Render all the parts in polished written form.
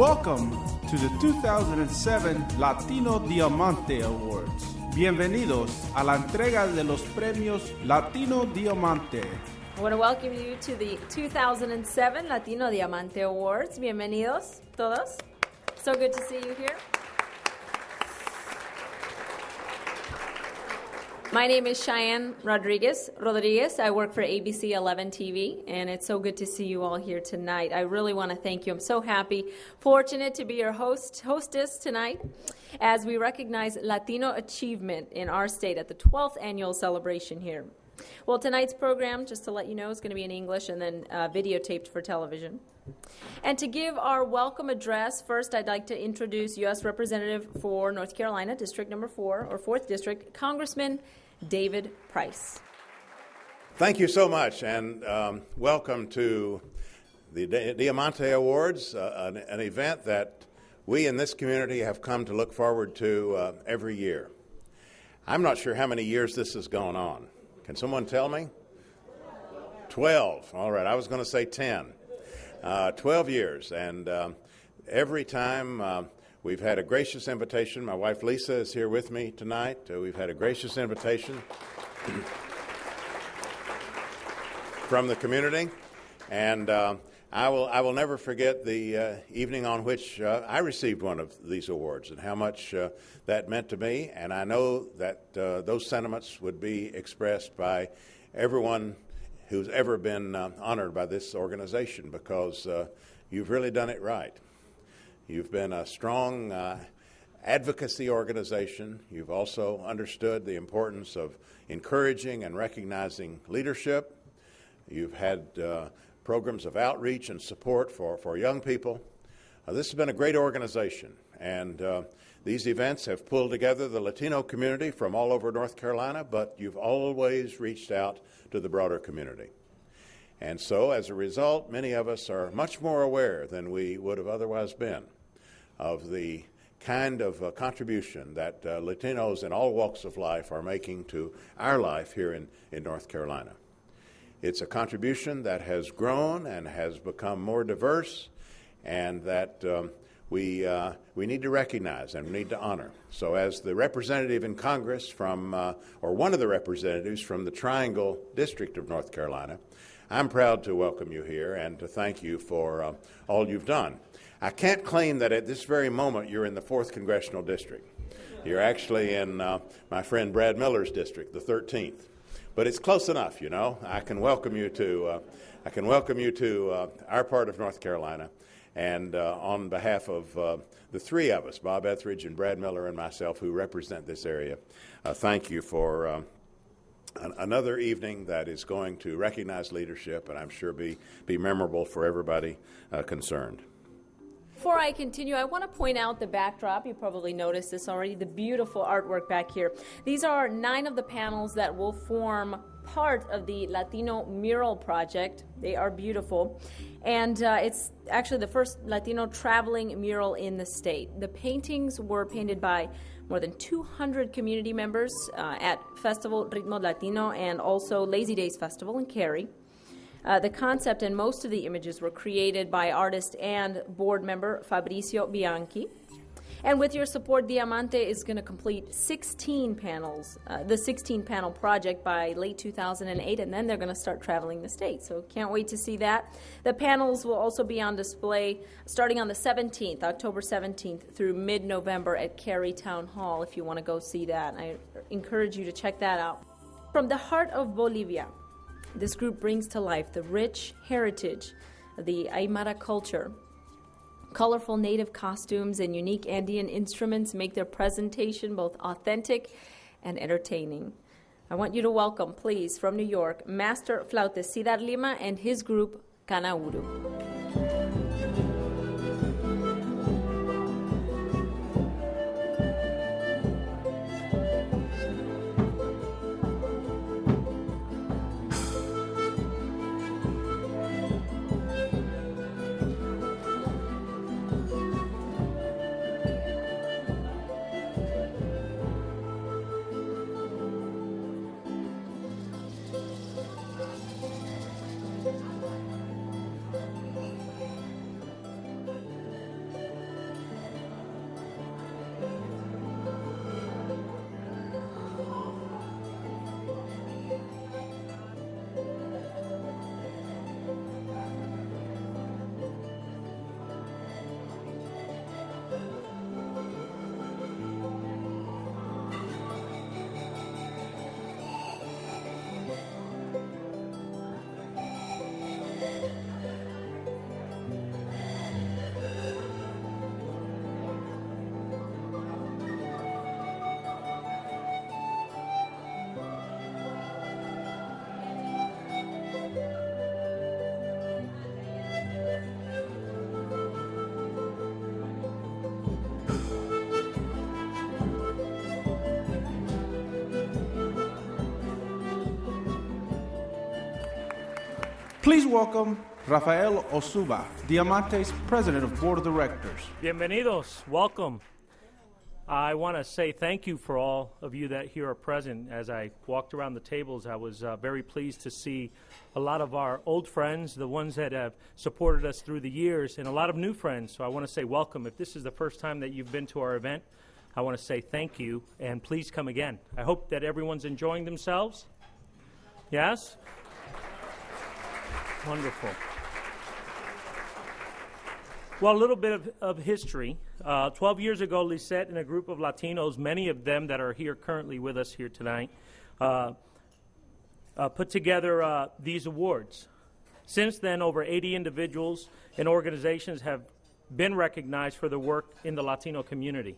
Welcome to the 2007 Latino Diamante Awards. Bienvenidos a la entrega de los premios Latino Diamante. I want to welcome you to the 2007 Latino Diamante Awards. Bienvenidos todos. So good to see you here. My name is Cheyenne Rodriguez. I work for ABC 11 TV, and it's so good to see you all here tonight. I really want to thank you. I'm so happy, fortunate to be your hostess tonight as we recognize Latino achievement in our state at the 12th annual celebration here. Well, tonight's program, just to let you know, is going to be in English and then videotaped for television. And to give our welcome address, first I'd like to introduce U.S. Representative for North Carolina, District Number 4, or 4th District, Congressman David Price. Thank you so much, and welcome to the Diamante Awards, an event that we in this community have come to look forward to every year. I'm not sure how many years this has gone on. Can someone tell me? 12. All right, I was going to say 10. 12 years, and every time we've had a gracious invitation. My wife Lisa is here with me tonight. We've had a gracious invitation from the community, and I will never forget the evening on which I received one of these awards and how much that meant to me. And I know that those sentiments would be expressed by everyone who's ever been honored by this organization, because you've really done it right. You've been a strong advocacy organization. You've also understood the importance of encouraging and recognizing leadership. You've had programs of outreach and support for young people. This has been a great organization, and these events have pulled together the Latino community from all over North Carolina, but you've always reached out to the broader community. And so, as a result, many of us are much more aware than we would have otherwise been of the kind of contribution that Latinos in all walks of life are making to our life here in North Carolina. It's a contribution that has grown and has become more diverse, and that we need to recognize and we need to honor. So as the representative in Congress from, or one of the representatives from the Triangle District of North Carolina, I'm proud to welcome you here and to thank you for all you've done. I can't claim that at this very moment you're in the 4th Congressional District. You're actually in my friend Brad Miller's district, the 13th. But it's close enough, you know. I can welcome you to our part of North Carolina. And on behalf of the three of us, Bob Etheridge and Brad Miller and myself, who represent this area, thank you for another evening that is going to recognize leadership and I'm sure be memorable for everybody concerned. Before I continue, I want to point out the backdrop. You probably noticed this already, the beautiful artwork back here. These are 9 of the panels that will form part of the Latino Mural Project. They are beautiful. And it's actually the first Latino traveling mural in the state. The paintings were painted by more than 200 community members at Festival Ritmo Latino and also Lazy Days Festival in Cary. The concept and most of the images were created by artist and board member Fabrizio Bianchi. And with your support, Diamante is going to complete 16 panels, the 16-panel project by late 2008, and then they're going to start traveling the state. So can't wait to see that. The panels will also be on display starting on the 17th, October 17th, through mid-November at Cary Town Hall if you want to go see that. I encourage you to check that out. From the heart of Bolivia, this group brings to life the rich heritage of the Aymara culture. Colorful native costumes and unique Andean instruments make their presentation both authentic and entertaining. I want you to welcome, please, from New York, Master Flautist Cedar Lima and his group, Canauru. Please welcome Rafael Osuba, Diamante's President of Board of Directors. Bienvenidos. Welcome. I want to say thank you for all of you that here are present. As I walked around the tables, I was very pleased to see a lot of our old friends, the ones that have supported us through the years, and a lot of new friends. So I want to say welcome. If this is the first time that you've been to our event, I want to say thank you, and please come again. I hope that everyone's enjoying themselves. Yes? Wonderful. Well, a little bit of history. 12 years ago, Lisette and a group of Latinos, many of them that are here currently with us here tonight, put together these awards. Since then, over 80 individuals and organizations have been recognized for their work in the Latino community.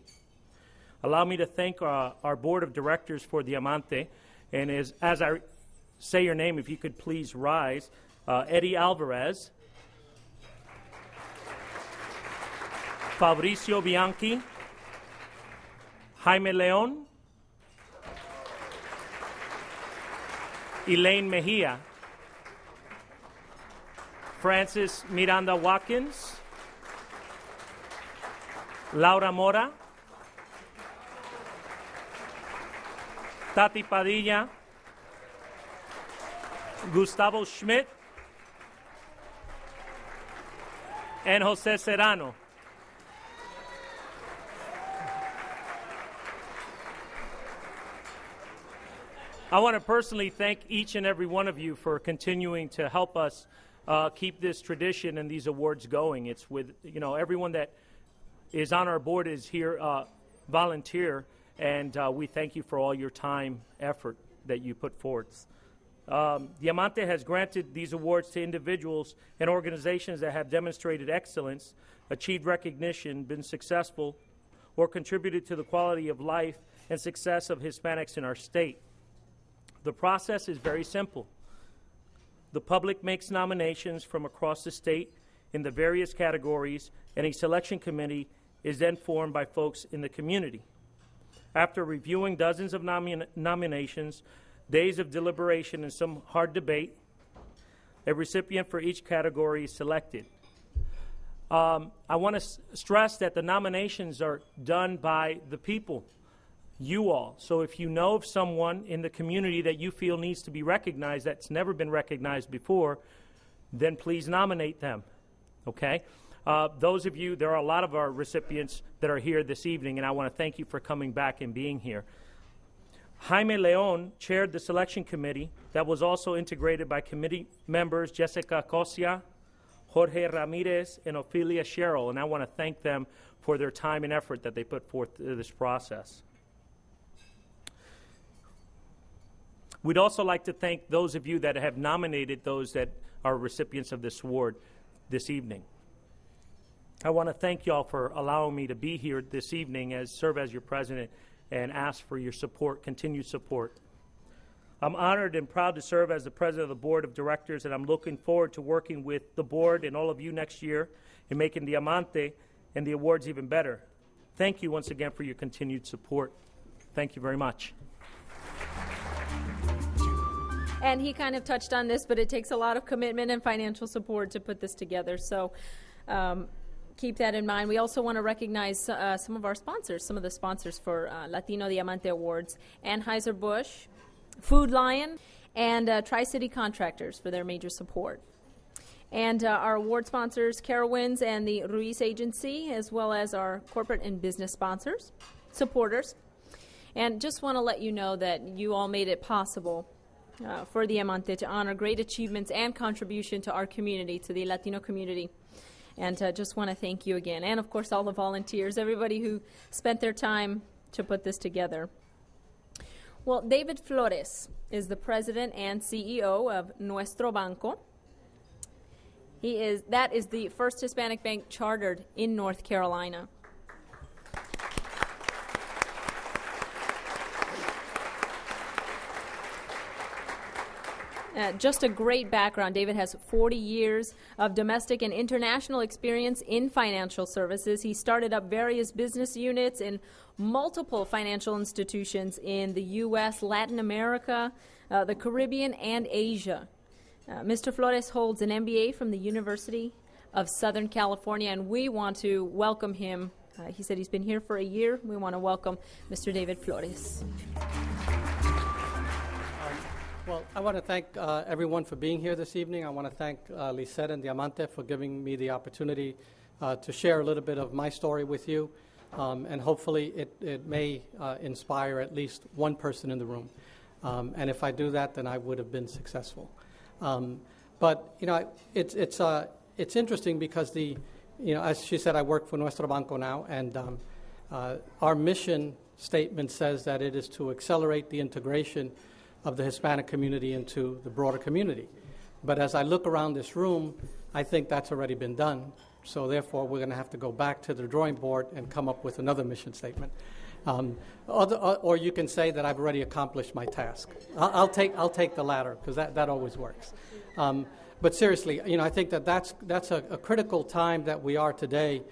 Allow me to thank our board of directors for Diamante, and as I say your name, if you could please rise, Eddie Alvarez, Fabricio Bianchi, Jaime Leon, Elaine Mejia, Francis Miranda Watkins, Laura Mora, Tati Padilla, Gustavo Schmidt, and Jose Serrano. I want to personally thank each and every one of you for continuing to help us keep this tradition and these awards going. It's with, everyone that is on our board is here volunteer, and we thank you for all your time, effort that you put forth. Diamante has granted these awards to individuals and organizations that have demonstrated excellence, achieved recognition, been successful, or contributed to the quality of life and success of Hispanics in our state. The process is very simple. The public makes nominations from across the state in the various categories, and a selection committee is then formed by folks in the community. After reviewing dozens of nominations, days of deliberation, and some hard debate, a recipient for each category is selected. I want to stress that the nominations are done by the people, you all. So if you know of someone in the community that you feel needs to be recognized that's never been recognized before, then please nominate them, okay? Those of you, there are a lot of our recipients that are here this evening, and I want to thank you for coming back and being here. Jaime Leon chaired the selection committee that was also integrated by committee members Jessica Cosia, Jorge Ramirez, and Ophelia Sherrill, and I want to thank them for their time and effort that they put forth to this process. We'd also like to thank those of you that have nominated those that are recipients of this award this evening. I want to thank y'all for allowing me to be here this evening serve as your president and ask for your support, continued support. I'm honored and proud to serve as the president of the board of directors, and I'm looking forward to working with the board and all of you next year in making Diamante and the awards even better. Thank you once again for your continued support. Thank you very much. And he kind of touched on this, but it takes a lot of commitment and financial support to put this together. So keep that in mind. We also want to recognize some of our sponsors, some of the sponsors for Latino Diamante Awards, Anheuser-Busch, Food Lion, and Tri-City Contractors for their major support. And our award sponsors, Carowinds and the Ruiz Agency, as well as our corporate and business sponsors, supporters. And just want to let you know that you all made it possible for Diamante to honor great achievements and contribution to our community, to the Latino community. And just want to thank you again. And, of course, all the volunteers, everybody who spent their time to put this together. Well, David Flores is the president and CEO of Nuestro Banco. That is the first Hispanic bank chartered in North Carolina. Just a great background. David has 40 years of domestic and international experience in financial services. He started up various business units in multiple financial institutions in the U.S., Latin America, the Caribbean, and Asia. Mr. Flores holds an MBA from the University of Southern California, and we want to welcome him. He said he's been here for a year. We want to welcome Mr. David Flores. Well, I want to thank everyone for being here this evening. I want to thank Latino Diamante for giving me the opportunity to share a little bit of my story with you, and hopefully it may inspire at least one person in the room. And if I do that, then I would have been successful. But you know, it's interesting because as she said, I work for Nuestro Banco now, and our mission statement says that it is to accelerate the integration of the Hispanic community into the broader community. But as I look around this room, I think that's already been done. So therefore, we're going to have to go back to the drawing board and come up with another mission statement. Or you can say that I've already accomplished my task. I'll take the latter, because that always works. But seriously, you know, I think that's a critical time that we are today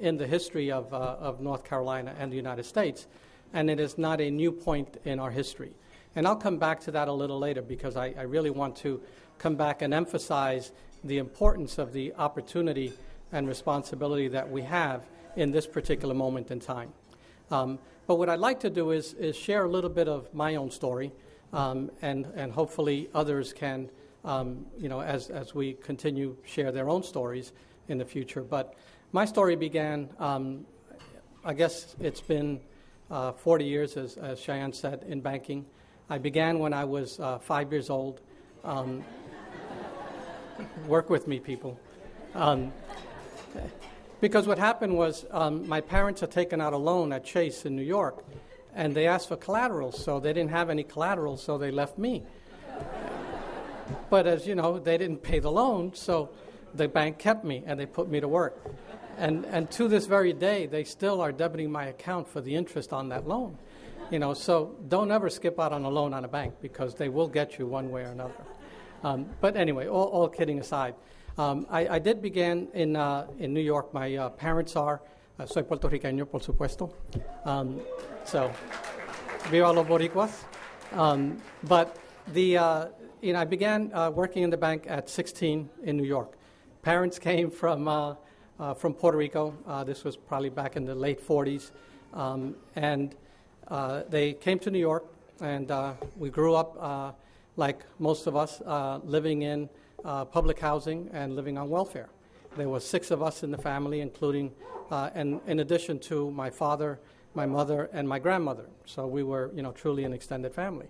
in the history of North Carolina and the United States, and it is not a new point in our history. And I'll come back to that a little later, because I really want to come back and emphasize the importance of the opportunity and responsibility that we have in this particular moment in time. But what I'd like to do is share a little bit of my own story, and hopefully others can, as we continue, share their own stories in the future. But my story began, I guess it's been 40 years, as Cheyenne said, in banking. I began when I was 5 years old. Work with me, people. Because what happened was my parents had taken out a loan at Chase in New York, and they asked for collateral, so they didn't have any collateral, so they left me. But as you know, they didn't pay the loan, so the bank kept me, and they put me to work. And to this very day, they still are debiting my account for the interest on that loan. You know, so don't ever skip out on a loan on a bank, because they will get you one way or another. But anyway, all kidding aside, I did begin in New York. My parents are, soy puertorriqueño, por supuesto. So, viva los boricuas. But I began working in the bank at 16 in New York. Parents came from Puerto Rico. This was probably back in the late 40s, and they came to New York, and we grew up, like most of us, living in public housing and living on welfare. There were 6 of us in the family, including, and in addition to my father, my mother, and my grandmother. So we were, truly an extended family.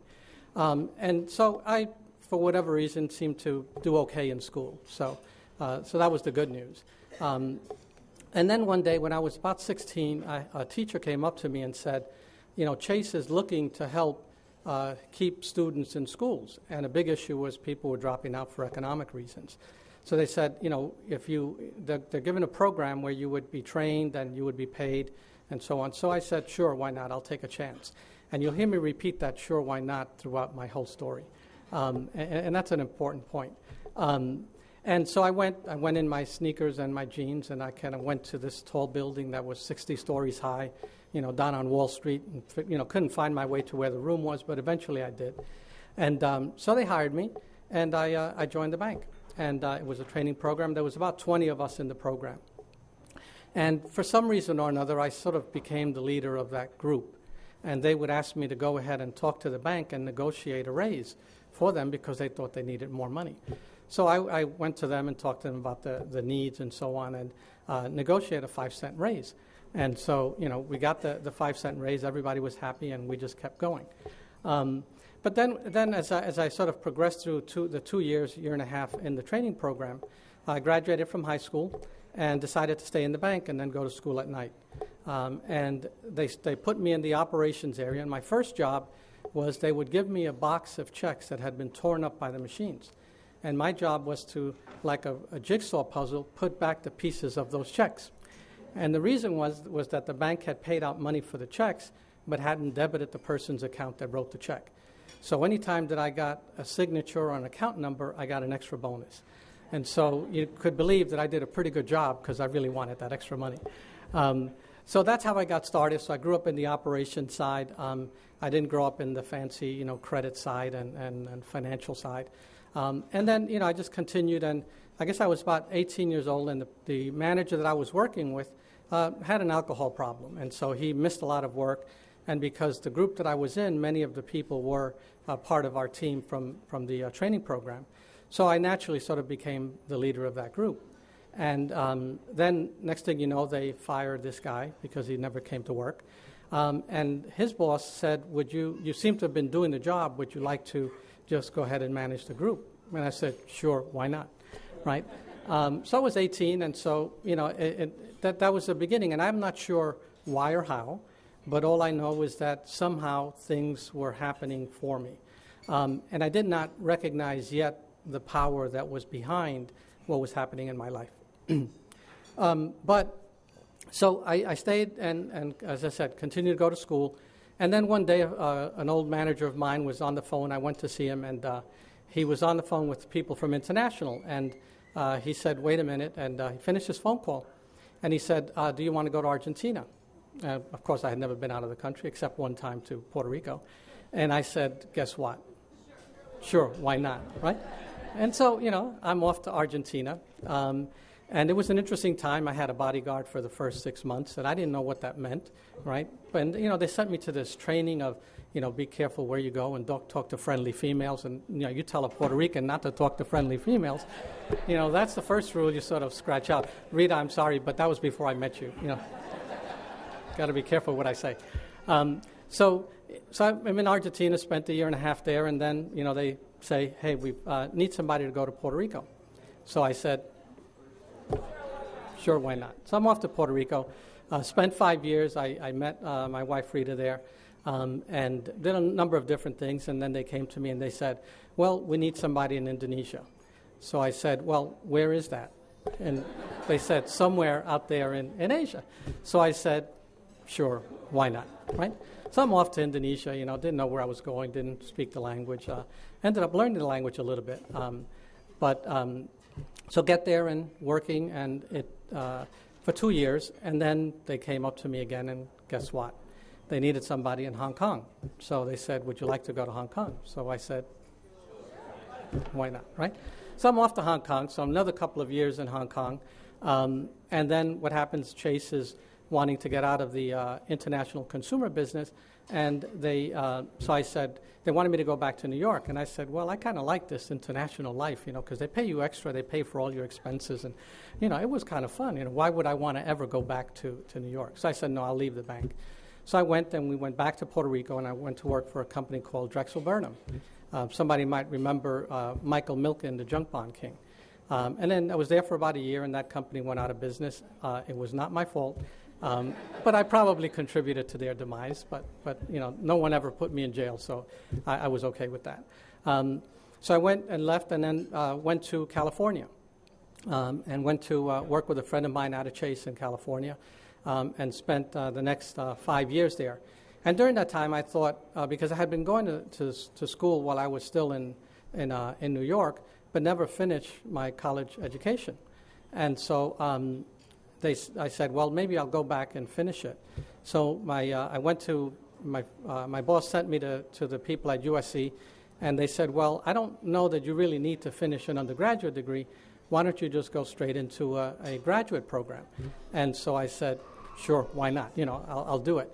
And so I, for whatever reason, seemed to do okay in school. So that was the good news. And then one day, when I was about 16, a teacher came up to me and said, Chase is looking to help keep students in schools. And a big issue was people were dropping out for economic reasons. So they said, they're given a program where you would be trained and you would be paid and so on. So I said, sure, why not? I'll take a chance. And you'll hear me repeat that sure, why not throughout my whole story. And that's an important point. And so I went in my sneakers and my jeans, and I kind of went to this tall building that was 60 stories high, down on Wall Street, and couldn't find my way to where the room was, but eventually I did. And so they hired me, and I joined the bank. And it was a training program. There was about 20 of us in the program. And for some reason or another, I sort of became the leader of that group. And they would ask me to go ahead and talk to the bank and negotiate a raise for them because they thought they needed more money. So I went to them and talked to them about the needs and so on, and negotiated a 5-cent raise. And so, we got the 5-cent raise. Everybody was happy, and we just kept going. But then as I sort of progressed through the 2 years, year and a half in the training program, I graduated from high school and decided to stay in the bank and then go to school at night. And they put me in the operations area. And my first job was they would give me a box of checks that had been torn up by the machines. And my job was to, like a jigsaw puzzle, put back the pieces of those checks. And the reason was that the bank had paid out money for the checks, but hadn't debited the person's account that wrote the check. So anytime that I got a signature or an account number, I got an extra bonus. And so you could believe that I did a pretty good job because I really wanted that extra money. So that's how I got started. So I grew up in the operations side. I didn't grow up in the fancy, credit side and financial side. And then, I just continued, and I guess I was about 18 years old, and the manager that I was working with had an alcohol problem, and so he missed a lot of work. And because the group that I was in, many of the people were part of our team from the training program, so I naturally sort of became the leader of that group. And then next thing you know, they fired this guy because he never came to work. And his boss said, you seem to have been doing the job, would you like to just go ahead and manage the group? And I said, sure, why not, right? So I was 18, and so, that was the beginning. And I'm not sure why or how, but all I know is that somehow things were happening for me. And I did not recognize yet the power that was behind what was happening in my life. So I stayed and, as I said, continued to go to school. And then one day, an old manager of mine was on the phone. I went to see him, and he was on the phone with people from International. And he said, wait a minute, and he finished his phone call. And he said, do you want to go to Argentina? Of course, I had never been out of the country except one time to Puerto Rico. And I said, guess what? Sure, why not, right? And so, I'm off to Argentina. And it was an interesting time. I had a bodyguard for the first 6 months, and I didn't know what that meant, right? But, they sent me to this training of, be careful where you go and don't talk to friendly females. And, you tell a Puerto Rican not to talk to friendly females. That's the first rule you sort of scratch out. Rita, I'm sorry, but that was before I met you, Got to be careful what I say. So I'm in Argentina, spent a year and a half there, and then, they say, hey, we need somebody to go to Puerto Rico. So I said, sure, why not? So I'm off to Puerto Rico. Spent 5 years. I met my wife, Rita, there, and did a number of different things, and then they came to me and they said, well, we need somebody in Indonesia. So I said, well, where is that? And they said, somewhere out there in Asia. So I said, sure, why not, right? So I'm off to Indonesia, didn't know where I was going, didn't speak the language. Ended up learning the language a little bit. So get there and working and for 2 years, and then they came up to me again, and guess what? They needed somebody in Hong Kong. So they said, would you like to go to Hong Kong? So I said, why not, right? So I'm off to Hong Kong, so another couple of years in Hong Kong. And then what happens, Chase is wanting to get out of the international consumer business, and so I said, they wanted me to go back to New York, and I said, well, I kind of like this international life, because they pay you extra, they pay for all your expenses, and, it was kind of fun, why would I want to ever go back to New York? So I said, no, I'll leave the bank. So I went, and we went back to Puerto Rico, and I went to work for a company called Drexel Burnham. Somebody might remember Michael Milken, the junk bond king. And then I was there for about a year, and that company went out of business. It was not my fault. But I probably contributed to their demise, but no one ever put me in jail, so I was okay with that. So I went and left, and then went to California, and went to work with a friend of mine out of Chase in California, and spent the next 5 years there. And during that time, I thought, because I had been going to school while I was still in New York, but never finished my college education, and so I said, well, maybe I'll go back and finish it. So I went to my boss sent me to the people at USC, and they said, well, I don't know that you really need to finish an undergraduate degree. Why don't you just go straight into a graduate program? And so I said, sure, why not? I'll do it.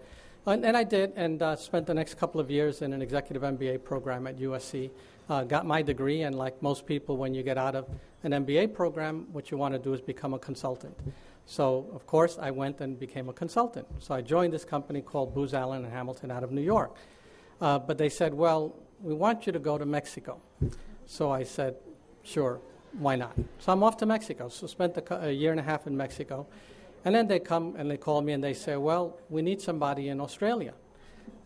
And I did, and spent the next couple of years in an executive MBA program at USC. Got my degree, and like most people, when you get out of an MBA program, what you want to do is become a consultant. So, of course, I went and became a consultant. So I joined this company called Booz Allen and Hamilton out of New York. But they said, well, we want you to go to Mexico. So I said, sure, why not? So I'm off to Mexico. So spent a year and a half in Mexico. And then they come and they call me and they say, well, we need somebody in Australia.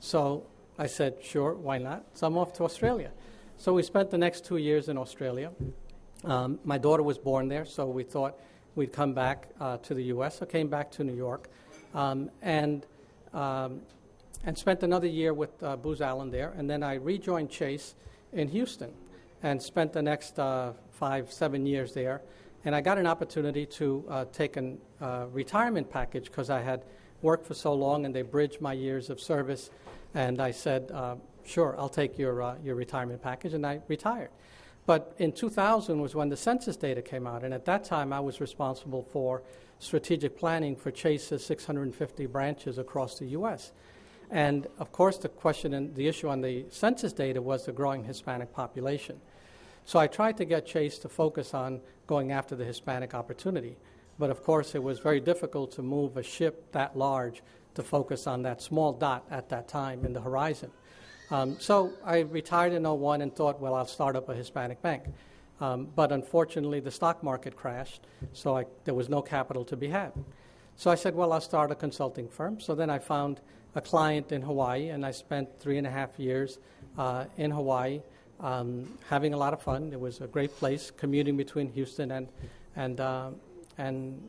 So I said, sure, why not? So I'm off to Australia. So we spent the next 2 years in Australia. My daughter was born there, so we thought we'd come back to the U.S. So came back to New York, and spent another year with Booz Allen there. And then I rejoined Chase in Houston and spent the next 5-7 years there. And I got an opportunity to take a retirement package because I had worked for so long, and they bridged my years of service. And I said, sure, I'll take your retirement package, and I retired. But in 2000 was when the census data came out, and at that time I was responsible for strategic planning for Chase's 650 branches across the U.S. And of course the question and the issue on the census data was the growing Hispanic population. So I tried to get Chase to focus on going after the Hispanic opportunity. But of course it was very difficult to move a ship that large to focus on that small dot at that time in the horizon. So I retired in 2001 and thought, well, I'll start up a Hispanic bank. But unfortunately, the stock market crashed, so there was no capital to be had. So I said, well, I'll start a consulting firm. So then I found a client in Hawaii, and I spent 3.5 years in Hawaii having a lot of fun. It was a great place, commuting between Houston and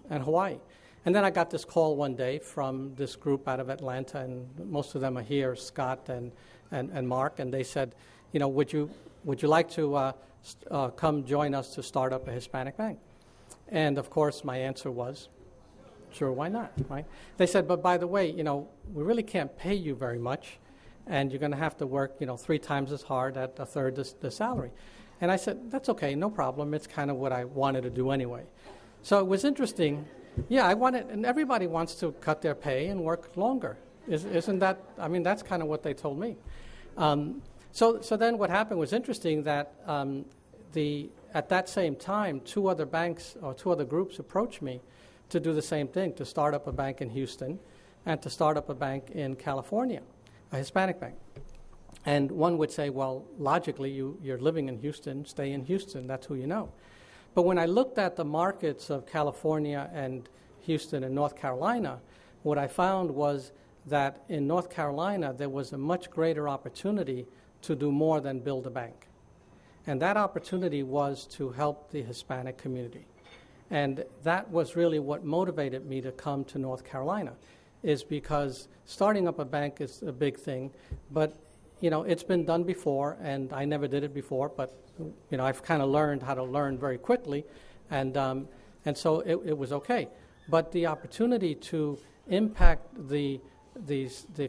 Hawaii. And then I got this call one day from this group out of Atlanta, and most of them are here, Scott and Mark, and they said, you know, would you like to come join us to start up a Hispanic bank? And of course, my answer was, sure, why not, right? They said, but by the way, you know, we really can't pay you very much, and you're going to have to work, you know, 3 times as hard at a third the salary. And I said, that's okay, no problem. It's kind of what I wanted to do anyway. So it was interesting. Yeah, I wanted, and everybody wants to cut their pay and work longer. Isn't that, I mean, that's kind of what they told me. So then what happened was interesting that at that same time, 2 other banks or 2 other groups approached me to do the same thing, to start up a bank in Houston and to start up a bank in California, a Hispanic bank. And one would say, well, logically, you're living in Houston, stay in Houston, that's who you know. But when I looked at the markets of California and Houston and North Carolina, what I found was that in North Carolina, there was a much greater opportunity to do more than build a bank. And that opportunity was to help the Hispanic community. And that was really what motivated me to come to North Carolina, is because starting up a bank is a big thing, but you know, it's been done before, and I never did it before, but you know, I've kind of learned how to learn very quickly, and so it was okay. But the opportunity to impact the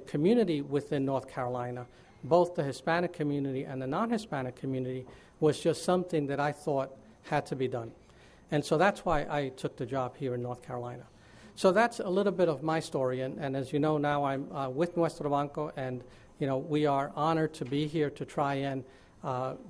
community within North Carolina, both the Hispanic community and the non-Hispanic community, was just something that I thought had to be done. And so that's why I took the job here in North Carolina. So that's a little bit of my story, and as you know now, I'm with Nuestro Banco, and you know, we are honored to be here to try and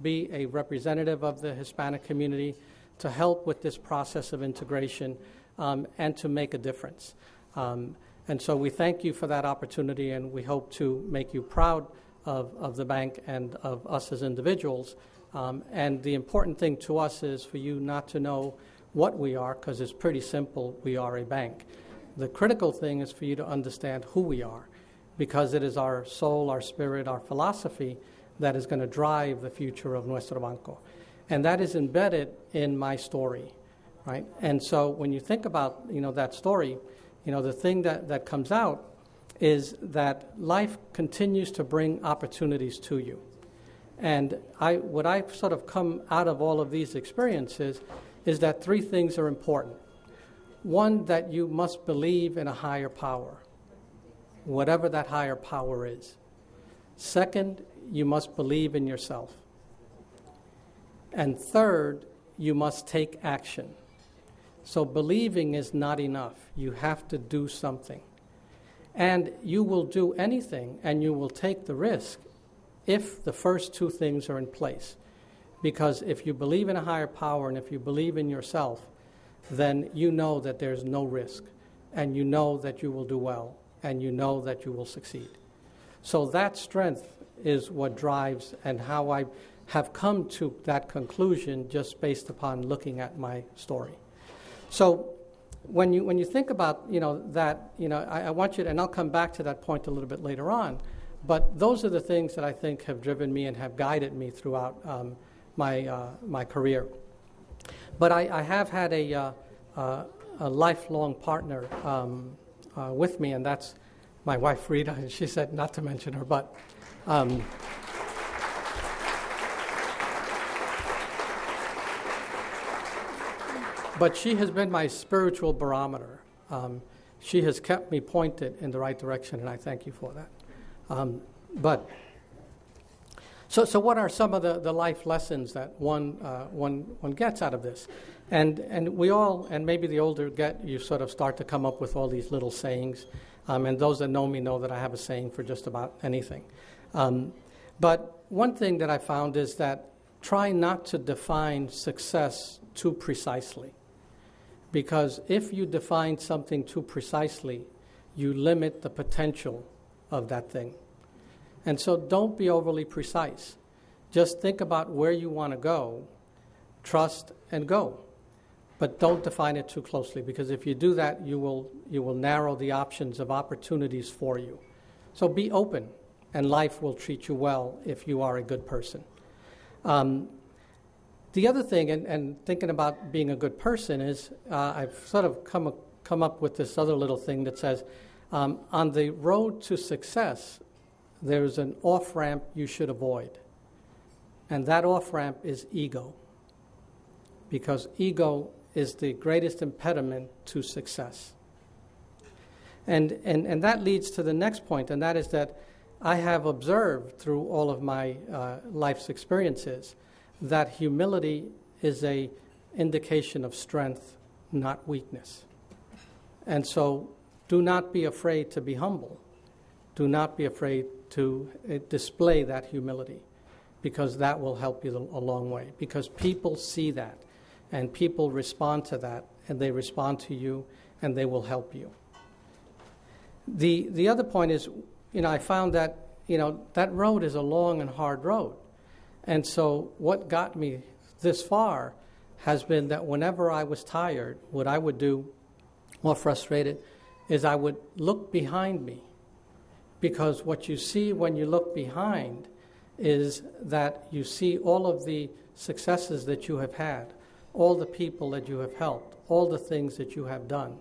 be a representative of the Hispanic community, to help with this process of integration, and to make a difference. And so we thank you for that opportunity, and we hope to make you proud of the bank and of us as individuals. And the important thing to us is for you not to know what we are, because it's pretty simple. We are a bank. The critical thing is for you to understand who we are, because it is our soul, our spirit, our philosophy that is going to drive the future of Nuestro Banco. And that is embedded in my story, right? And so when you think about, you know, that story, you know, the thing that comes out is that life continues to bring opportunities to you. And what I've sort of come out of all of these experiences is that 3 things are important. One, that you must believe in a higher power, whatever that higher power is. Second, you must believe in yourself. And third, you must take action. So believing is not enough. You have to do something. And you will do anything, and you will take the risk if the first 2 things are in place. Because if you believe in a higher power and if you believe in yourself, then you know that there's no risk, and you know that you will do well, and you know that you will succeed. So that strength is what drives, and how I have come to that conclusion just based upon looking at my story. So when you think about, you know, that, you know, I want you to, and I'll come back to that point a little bit later on, but those are the things that I think have driven me and have guided me throughout my career. But I have had a lifelong partner with me, and that's my wife, Rita, and she said not to mention her, but she has been my spiritual barometer. She has kept me pointed in the right direction, and I thank you for that. So what are some of the life lessons that one gets out of this? And we all, and maybe the older you sort of start to come up with all these little sayings. And those that know me know that I have a saying for just about anything. But one thing that I found is that try not to define success too precisely. Because if you define something too precisely, you limit the potential of that thing. And so don't be overly precise. Just think about where you want to go, trust, and go. But don't define it too closely, because if you do that, you will narrow the options of opportunities for you. So be open, and life will treat you well if you are a good person. The other thing, and thinking about being a good person, is I've sort of come up with this other little thing that says, on the road to success, there's an off-ramp you should avoid. And that off-ramp is ego. Because ego is the greatest impediment to success. And that leads to the next point, and that is that I have observed through all of my life's experiences that humility is an indication of strength, not weakness. And so do not be afraid to be humble. Do not be afraid to display that humility, because that will help you a long way. Because people see that, and people respond to that, and they respond to you, and they will help you. The other point is, I found that, that road is a long and hard road. And so what got me this far has been that whenever I was tired, what I would do, or frustrated, is I would look behind me. Because what you see when you look behind is that you see all of the successes that you have had, all the people that you have helped, all the things that you have done.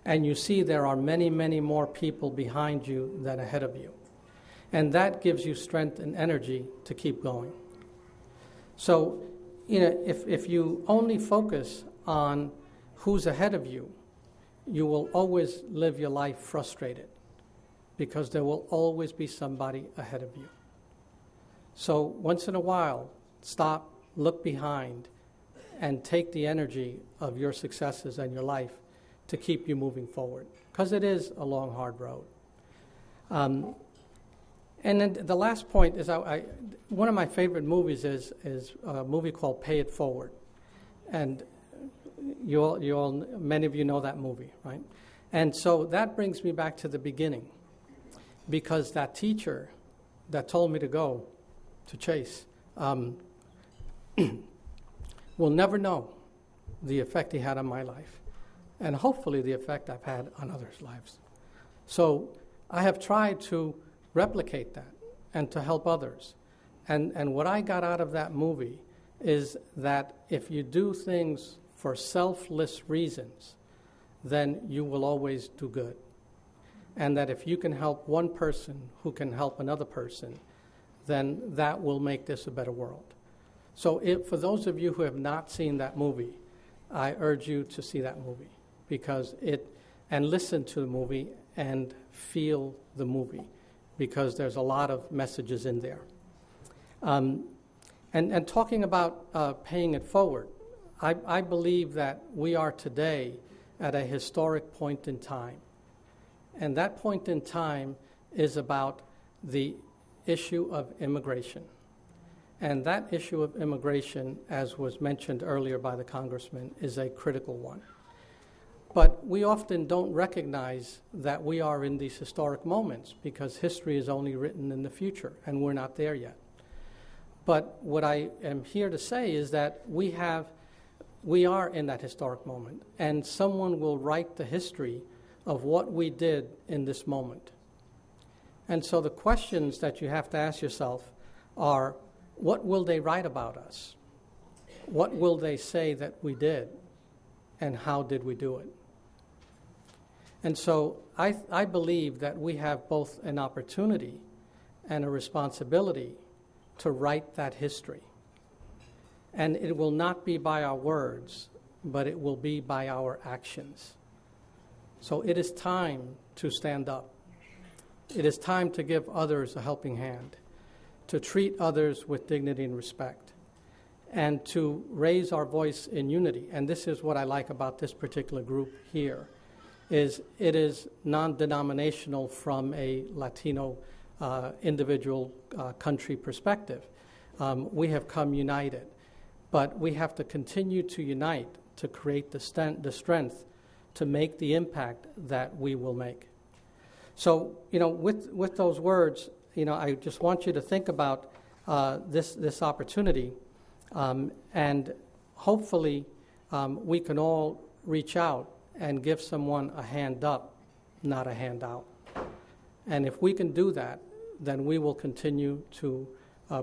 And you see there are many, many more people behind you than ahead of you. And that gives you strength and energy to keep going. So, if you only focus on who's ahead of you, you will always live your life frustrated, because there will always be somebody ahead of you. So once in a while, stop, look behind, and take the energy of your successes and your life to keep you moving forward, because it is a long, hard road. And then the last point is, one of my favorite movies is a movie called Pay It Forward. And many of you know that movie, right? And so that brings me back to the beginning, because that teacher that told me to go to Chase will never know the effect he had on my life, and hopefully the effect I've had on others' lives. So I have tried to replicate that and to help others. And what I got out of that movie is that if you do things for selfless reasons, then you will always do good. And that if you can help one person who can help another person, then that will make this a better world. So for those of you who have not seen that movie, I urge you to see that movie, and listen to the movie and feel the movie, because there's a lot of messages in there. And talking about paying it forward, I believe that we are today at a historic point in time. And that point in time is about the issue of immigration. And that issue of immigration, as was mentioned earlier by the Congressman, is a critical one. But we often don't recognize that we are in these historic moments, because history is only written in the future, and we're not there yet. But what I am here to say is that we are in that historic moment, and someone will write the history of what we did in this moment. And so the questions that you have to ask yourself are, what will they write about us? What will they say that we did? And how did we do it? And so I believe that we have both an opportunity and a responsibility to write that history. And it will not be by our words, but it will be by our actions. So it is time to stand up. It is time to give others a helping hand. to treat others with dignity and respect, and to raise our voice in unity. And this is what I like about this particular group here, is it is non-denominational from a Latino individual country perspective. We have come united, but we have to continue to unite to create the strength to make the impact that we will make. So, with those words, I just want you to think about this opportunity, and hopefully we can all reach out and give someone a hand up, not a handout. And if we can do that, then we will continue to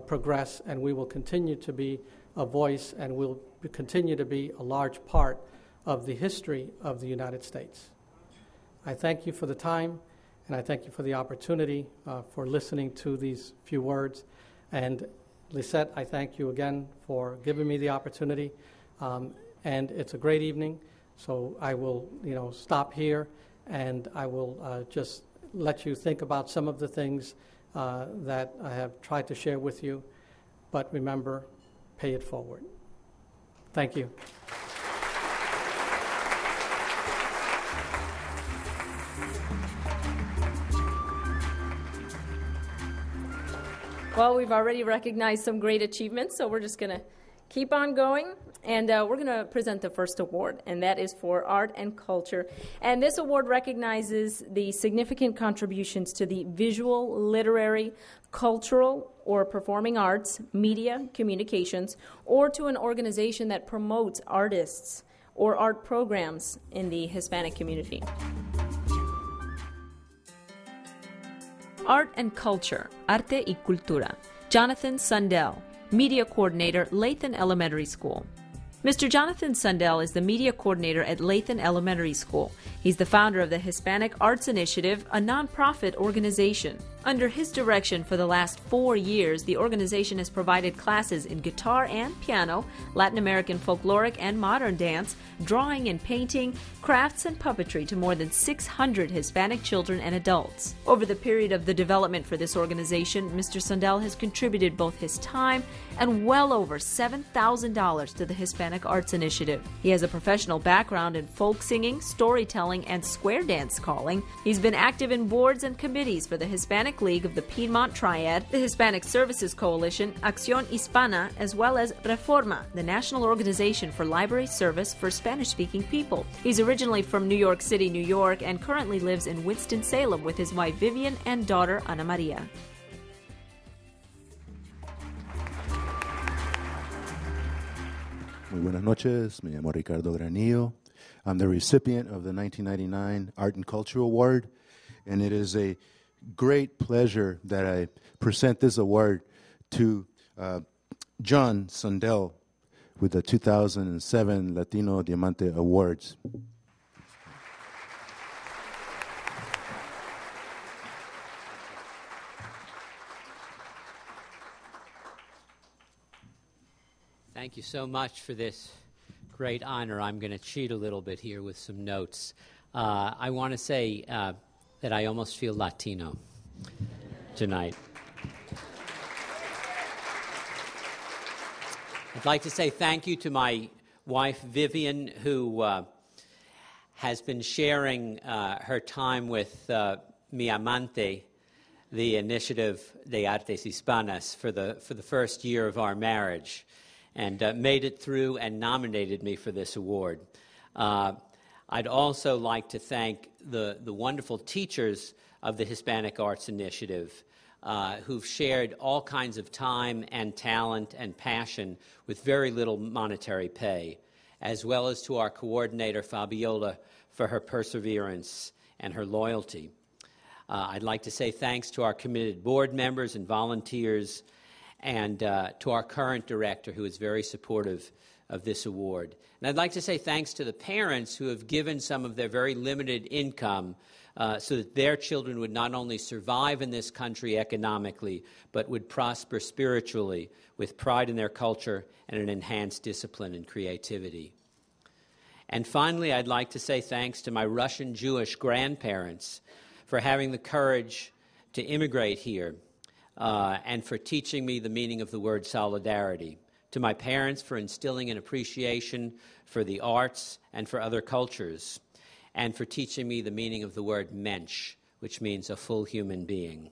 progress, and we will continue to be a voice, and we'll continue to be a large part of the history of the United States. I thank you for the time, and I thank you for the opportunity for listening to these few words. And Lisette, I thank you again for giving me the opportunity. And it's a great evening, so I will, stop here, and I will just let you think about some of the things that I have tried to share with you. But remember, pay it forward. Thank you. Well, we've already recognized some great achievements, so we're just going to keep on going. And we're going to present the first award, and that is for art and culture. And this award recognizes the significant contributions to the visual, literary, cultural, or performing arts, media, communications, or to an organization that promotes artists or art programs in the Hispanic community. Art and culture, arte y cultura. Jonathan Sundell, media coordinator, Lathan Elementary School. Mr. Jonathan Sundell is the media coordinator at Lathan Elementary School. He's the founder of the Hispanic Arts Initiative, a nonprofit organization. Under his direction for the last 4 years, the organization has provided classes in guitar and piano, Latin American folkloric and modern dance, drawing and painting, crafts and puppetry to more than 600 Hispanic children and adults. Over the period of the development for this organization, Mr. Sundell has contributed both his time and well over $7,000 to the Hispanic Arts Initiative. He has a professional background in folk singing, storytelling, and square dance calling. He's been active in boards and committees for the Hispanic League of the Piedmont Triad, the Hispanic Services Coalition, Acción Hispana, as well as Reforma, the National Organization for Library Service for Spanish-speaking people. He's originally from New York City, New York, and currently lives in Winston-Salem with his wife Vivian and daughter Ana Maria. Muy buenas noches, me llamo Ricardo Granillo. I'm the recipient of the 1999 Art and Culture Award, and it is a great pleasure that I present this award to John Sundell with the 2007 Latino Diamante Awards. Thank you so much for this great honor. I'm going to cheat a little bit here with some notes. I want to say that I almost feel Latino tonight. I'd like to say thank you to my wife, Vivian, who has been sharing her time with Mi Amante, the initiative de Artes Hispanas, for the first year of our marriage, and made it through and nominated me for this award. I'd also like to thank the wonderful teachers of the Hispanic Arts Initiative who've shared all kinds of time and talent and passion with very little monetary pay, as well as to our coordinator, Fabiola, for her perseverance and her loyalty. I'd like to say thanks to our committed board members and volunteers, and to our current director, who is very supportive of this award. And I'd like to say thanks to the parents who have given some of their very limited income so that their children would not only survive in this country economically, but would prosper spiritually with pride in their culture and an enhanced discipline and creativity. And finally, I'd like to say thanks to my Russian Jewish grandparents for having the courage to immigrate here and for teaching me the meaning of the word solidarity. To my parents for instilling an appreciation for the arts and for other cultures, and for teaching me the meaning of the word mensch, which means a full human being.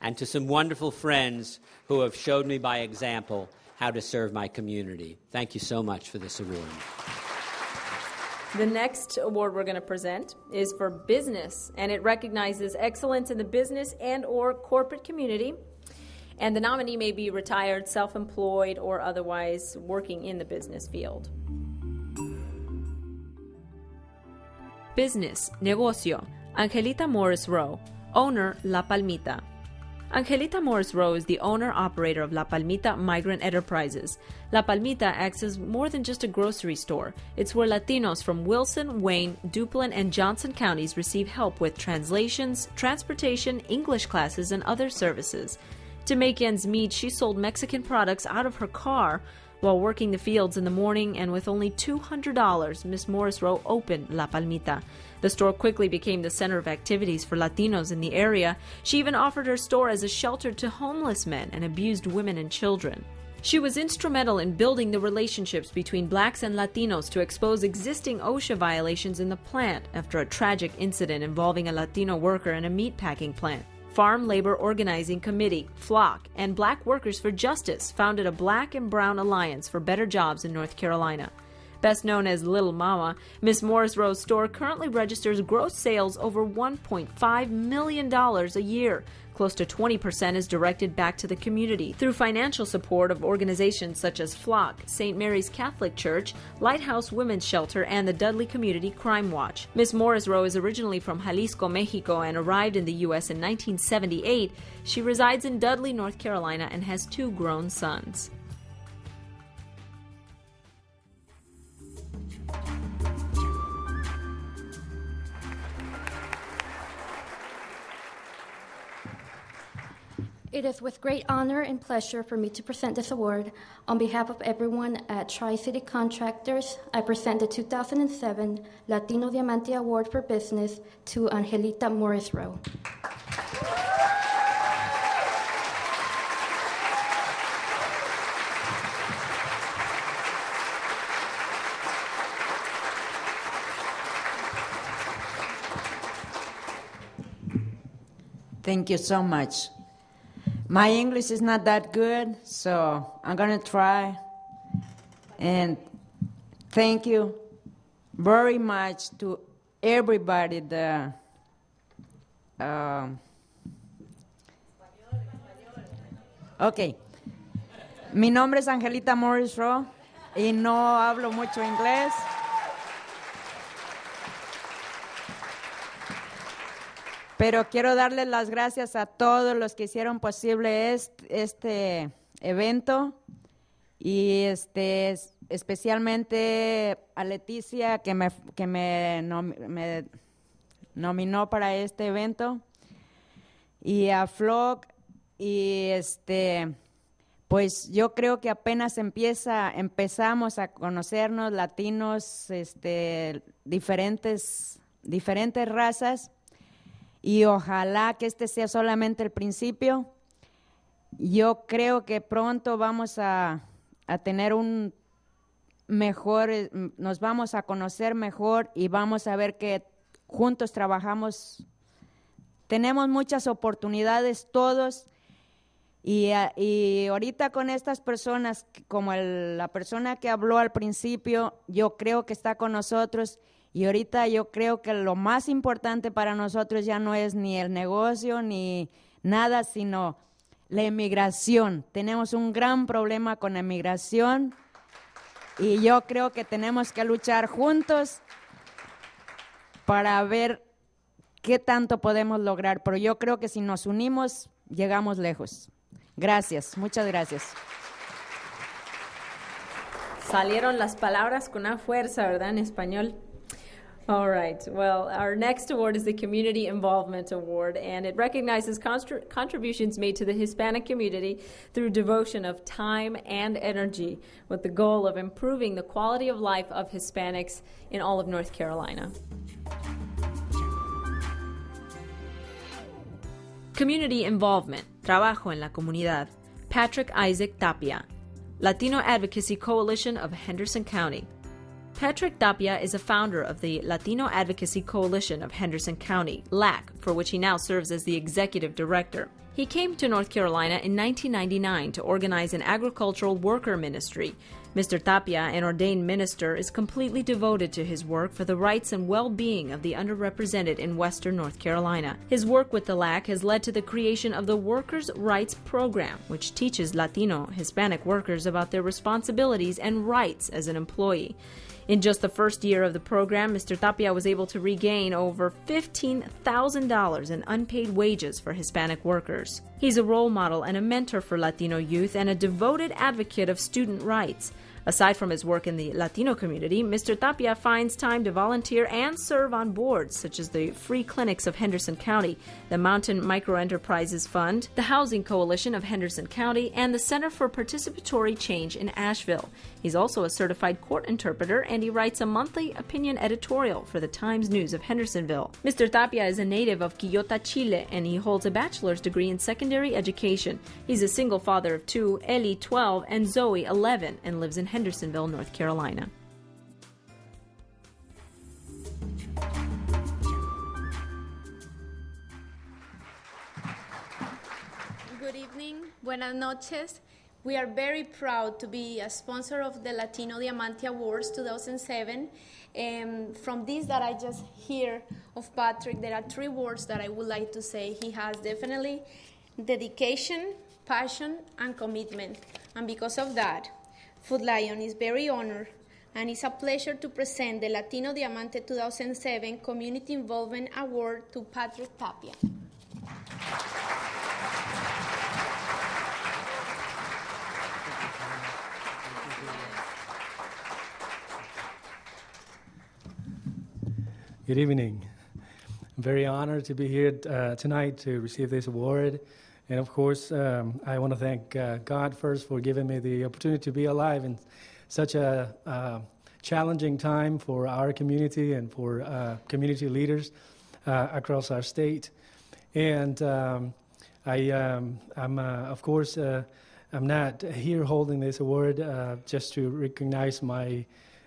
And to some wonderful friends who have showed me by example how to serve my community. Thank you so much for this award. The next award we're going to present is for business, and it recognizes excellence in the business and or corporate community. And the nominee may be retired, self-employed, or otherwise working in the business field. Business, negocio, Angelita Morris Rowe, owner La Palmita. Angelita Morris Rowe is the owner-operator of La Palmita Migrant Enterprises. La Palmita acts as more than just a grocery store. It's where Latinos from Wilson, Wayne, Duplin, and Johnson counties receive help with translations, transportation, English classes, and other services. To make ends meet, she sold Mexican products out of her car while working the fields in the morning, and with only $200, Miss Morris Rowe opened La Palmita. The store quickly became the center of activities for Latinos in the area. She even offered her store as a shelter to homeless men and abused women and children. She was instrumental in building the relationships between blacks and Latinos to expose existing OSHA violations in the plant after a tragic incident involving a Latino worker in a meatpacking plant. Farm Labor Organizing Committee, FLOC, and Black Workers for Justice founded a Black and Brown Alliance for Better Jobs in North Carolina. Best known as Little Mama, Miss Morris Rowe's store currently registers gross sales over $1.5 million a year. Close to 20% is directed back to the community through financial support of organizations such as FLOC, St. Mary's Catholic Church, Lighthouse Women's Shelter, and the Dudley Community Crime Watch. Miss Morris Rowe is originally from Jalisco, Mexico, and arrived in the U.S. in 1978. She resides in Dudley, North Carolina, and has 2 grown sons. It is with great honor and pleasure for me to present this award. On behalf of everyone at Tri-City Contractors, I present the 2007 Latino Diamante Award for Business to Angelita Morris Rowe. Thank you so much. My English is not that good, so I'm going to try. And thank you very much to everybody. Ok. Mi nombre es Angelita Morris Rowe y no hablo mucho inglés. Pero quiero darles las gracias a todos los que hicieron posible este evento y especialmente a Leticia que me nominó para este evento y a Flock y pues yo creo que apenas empezamos a conocernos latinos, diferentes razas. Y ojalá que este sea solamente el principio. Yo creo que pronto vamos a tener nos vamos a conocer mejor y vamos a ver que juntos trabajamos. Tenemos muchas oportunidades todos y ahorita con estas personas, como la persona que habló al principio, yo creo que está con nosotros. Y ahorita yo creo que lo más importante para nosotros ya no es ni el negocio ni nada, sino la inmigración. Tenemos un gran problema con la inmigración y yo creo que tenemos que luchar juntos para ver qué tanto podemos lograr. Pero yo creo que si nos unimos, llegamos lejos. Gracias, muchas gracias. Salieron las palabras con una fuerza, ¿verdad? En español. All right. Well, our next award is the Community Involvement Award, and it recognizes contributions made to the Hispanic community through devotion of time and energy, with the goal of improving the quality of life of Hispanics in all of North Carolina. Community Involvement, Trabajo en la Comunidad, Patrick Isaac Tapia, Latino Advocacy Coalition of Henderson County. Patrick Tapia is a founder of the Latino Advocacy Coalition of Henderson County, LAC, for which he now serves as the executive director. He came to North Carolina in 1999 to organize an agricultural worker ministry. Mr. Tapia, an ordained minister, is completely devoted to his work for the rights and well-being of the underrepresented in Western North Carolina. His work with the LAC has led to the creation of the Workers' Rights Program, which teaches Latino, Hispanic workers about their responsibilities and rights as an employee. In just the first year of the program, Mr. Tapia was able to regain over $15,000 in unpaid wages for Hispanic workers. He's a role model and a mentor for Latino youth and a devoted advocate of student rights. Aside from his work in the Latino community, Mr. Tapia finds time to volunteer and serve on boards such as the Free Clinics of Henderson County, the Mountain Microenterprises Fund, the Housing Coalition of Henderson County, and the Center for Participatory Change in Asheville. He's also a certified court interpreter, and he writes a monthly opinion editorial for the Times News of Hendersonville. Mr. Tapia is a native of Quillota, Chile, and he holds a bachelor's degree in secondary education. He's a single father of two, Eli, 12, and Zoe, 11, and lives in Hendersonville, North Carolina. Good evening, buenas noches. We are very proud to be a sponsor of the Latino Diamante Awards 2007. From this that I just hear of Patrick, there are three words that I would like to say. He has definitely dedication, passion, and commitment. And because of that, Food Lion is very honored, and it's a pleasure to present the Latino Diamante 2007 Community Involvement Award to Patrick Tapia. Good evening. I'm very honored to be here tonight to receive this award. And of course, I want to thank God first for giving me the opportunity to be alive in such a challenging time for our community and for community leaders across our state. And of course, I'm not here holding this award just to recognize my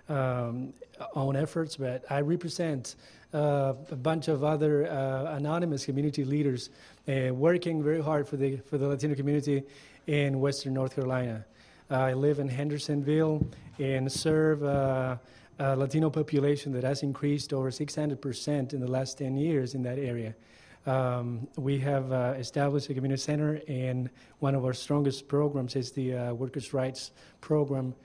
own efforts, but I represent a bunch of other anonymous community leaders working very hard for the Latino community in Western North Carolina. I live in Hendersonville and serve a Latino population that has increased over 600% in the last 10 years in that area. We have established a community center, and one of our strongest programs is the Workers' Rights Program.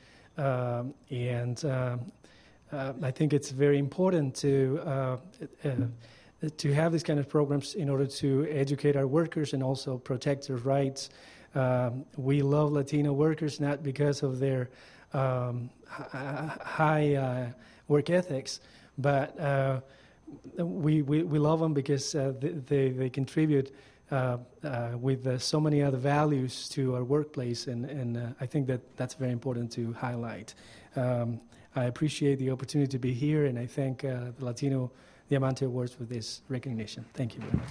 I think it's very important to have these kind of programs in order to educate our workers and also protect their rights. We love Latino workers not because of their high work ethics, but we love them because they contribute with so many other values to our workplace, and I think that's very important to highlight. I appreciate the opportunity to be here, and I thank the Latino Diamante Awards for this recognition. Thank you very much.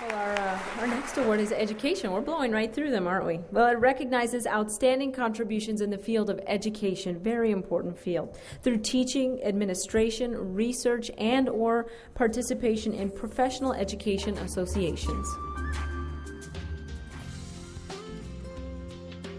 Well, our next award is education. We're blowing right through them, aren't we? Well, it recognizes outstanding contributions in the field of education, very important field, through teaching, administration, research, and or participation in professional education associations.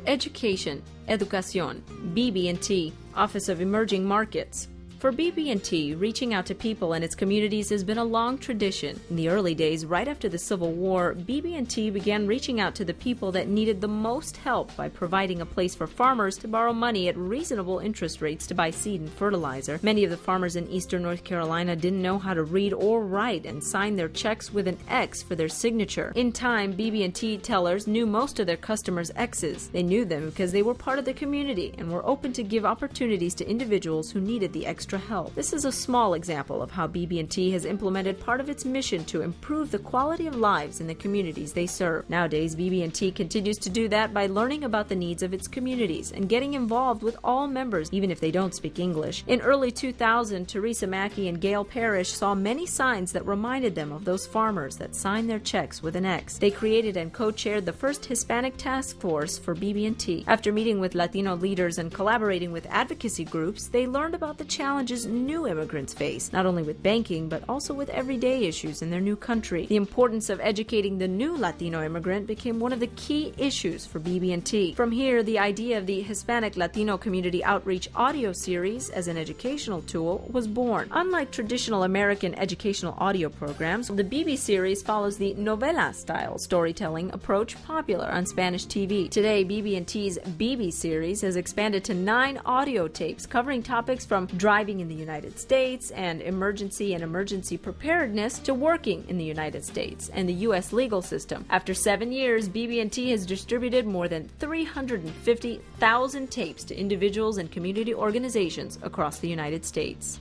Education, Educación, BB&T, Office of Emerging Markets. For BB&T, reaching out to people and its communities has been a long tradition. In the early days, right after the Civil War, BB&T began reaching out to the people that needed the most help by providing a place for farmers to borrow money at reasonable interest rates to buy seed and fertilizer. Many of the farmers in eastern North Carolina didn't know how to read or write and signed their checks with an X for their signature. In time, BB&T tellers knew most of their customers' X's. They knew them because they were part of the community and were open to give opportunities to individuals who needed the extra extra help. This is a small example of how BB&T has implemented part of its mission to improve the quality of lives in the communities they serve. Nowadays, BB&T continues to do that by learning about the needs of its communities and getting involved with all members, even if they don't speak English. In early 2000, Teresa Mackey and Gail Parrish saw many signs that reminded them of those farmers that sign their checks with an X. They created and co-chaired the first Hispanic task force for BB&T. After meeting with Latino leaders and collaborating with advocacy groups, they learned about the challenges new immigrants face, not only with banking, but also with everyday issues in their new country. The importance of educating the new Latino immigrant became one of the key issues for BB&T. From here, the idea of the Hispanic Latino Community Outreach audio series as an educational tool was born. Unlike traditional American educational audio programs, the BB series follows the novela-style storytelling approach popular on Spanish TV. Today, BB&T's BB series has expanded to 9 audio tapes covering topics from driving in the United States and emergency preparedness to working in the United States and the U.S. legal system. After 7 years, BB&T has distributed more than 350,000 tapes to individuals and community organizations across the United States.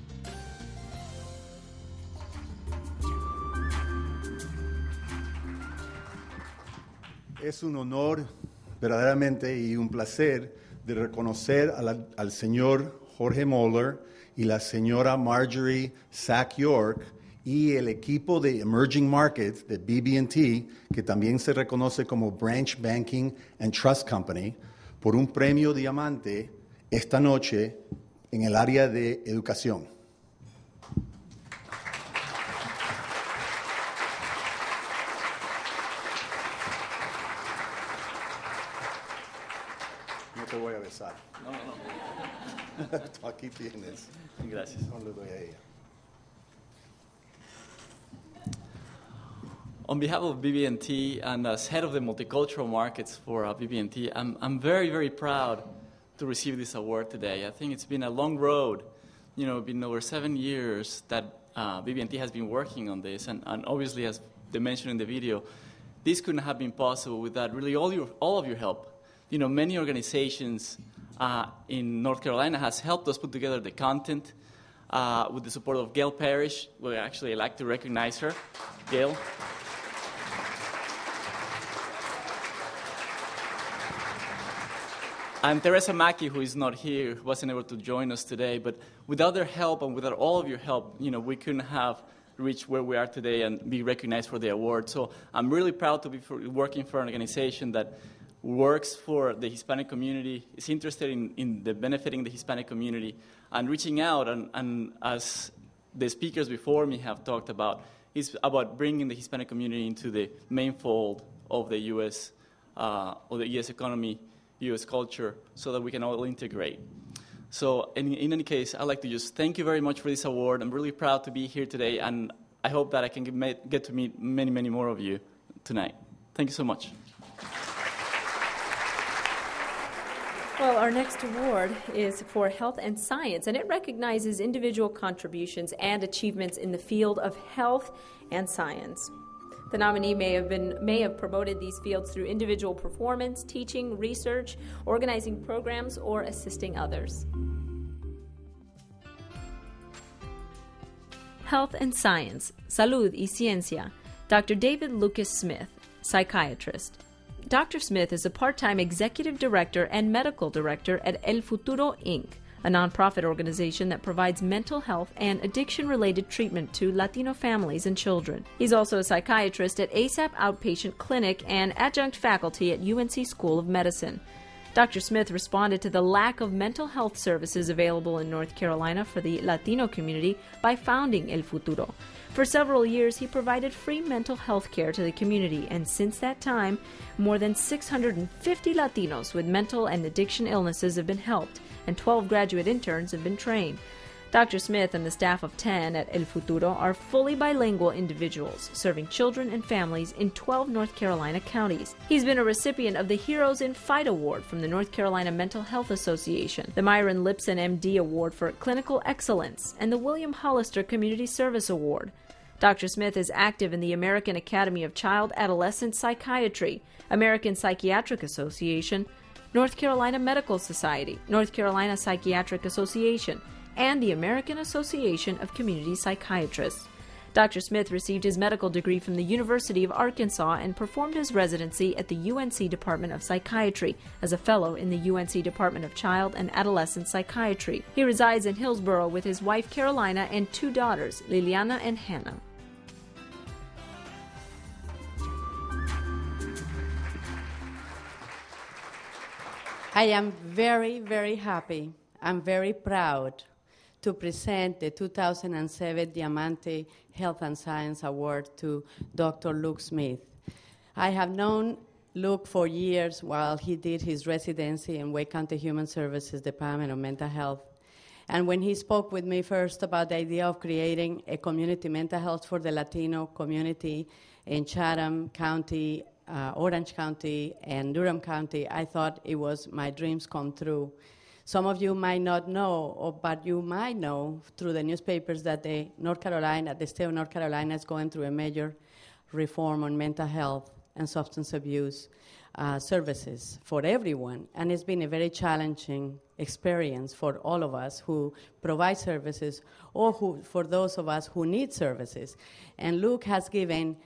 Es un honor verdaderamente y un placer de reconocer al señor Jorge Moeller y la señora Marjorie Sack York y el equipo de Emerging Markets de BB&T, que también se reconoce como Branch Banking and Trust Company, por un premio Diamante esta noche en el área de educación. No te voy a besar. No. Aquí tienes. Gracias. No le doy a ella. On behalf of BB&T and as head of the multicultural markets for BB&T, I'm very, very proud to receive this award today. I think it's been a long road. You know, it's been over 7 years that BB&T has been working on this, and obviously, as they mentioned in the video, this couldn't have been possible without really all of your help. You know, many organizations in North Carolina has helped us put together the content with the support of Gail Parrish. Well, actually, I'd like to recognize her. Gail. And Teresa Mackey, who is not here, wasn't able to join us today. But without their help and without all of your help, you know, we couldn't have reached where we are today and be recognized for the award. So I'm really proud to be working for an organization that works for the Hispanic community, is interested in the benefiting the Hispanic community, and reaching out. And as the speakers before me have talked about, it's about bringing the Hispanic community into the main fold of the U.S. Or the U.S. economy, U.S. culture, so that we can all integrate. So in any case, I'd like to just thank you very much for this award. I'm really proud to be here today, and I hope that I can get to meet many, many more of you tonight. Thank you so much. Well, our next award is for health and science, and it recognizes individual contributions and achievements in the field of health and science. The nominee may have promoted these fields through individual performance, teaching, research, organizing programs, or assisting others. Health and Science, Salud y Ciencia, Dr. David Lucas Smith, psychiatrist. Dr. Smith is a part-time executive director and medical director at El Futuro, Inc., a nonprofit organization that provides mental health and addiction-related treatment to Latino families and children. He's also a psychiatrist at ASAP Outpatient Clinic and adjunct faculty at UNC School of Medicine. Dr. Smith responded to the lack of mental health services available in North Carolina for the Latino community by founding El Futuro. For several years, he provided free mental health care to the community, and since that time, more than 650 Latinos with mental and addiction illnesses have been helped, and 12 graduate interns have been trained. Dr. Smith and the staff of 10 at El Futuro are fully bilingual individuals, serving children and families in 12 North Carolina counties. He's been a recipient of the Heroes in Fight Award from the North Carolina Mental Health Association, the Myron Lipson MD Award for Clinical Excellence, and the William Hollister Community Service Award. Dr. Smith is active in the American Academy of Child-Adolescent Psychiatry, American Psychiatric Association, North Carolina Medical Society, North Carolina Psychiatric Association, and the American Association of Community Psychiatrists. Dr. Smith received his medical degree from the University of Arkansas and performed his residency at the UNC Department of Psychiatry as a fellow in the UNC Department of Child and Adolescent Psychiatry. He resides in Hillsborough with his wife Carolina and 2 daughters, Liliana and Hannah. I am very, very happy. I'm very proud to present the 2007 Diamante Health and Science Award to Dr. Luke Smith. I have known Luke for years while he did his residency in Wake County Human Services Department of Mental Health. And when he spoke with me first about the idea of creating a community mental health for the Latino community in Chatham County, Orange County, and Durham County, I thought it was my dreams come true. Some of you might not know, but you might know through the newspapers that the state of North Carolina is going through a major reform on mental health and substance abuse services for everyone. And it's been a very challenging experience for all of us who provide services or for those of us who need services. And Luke has given,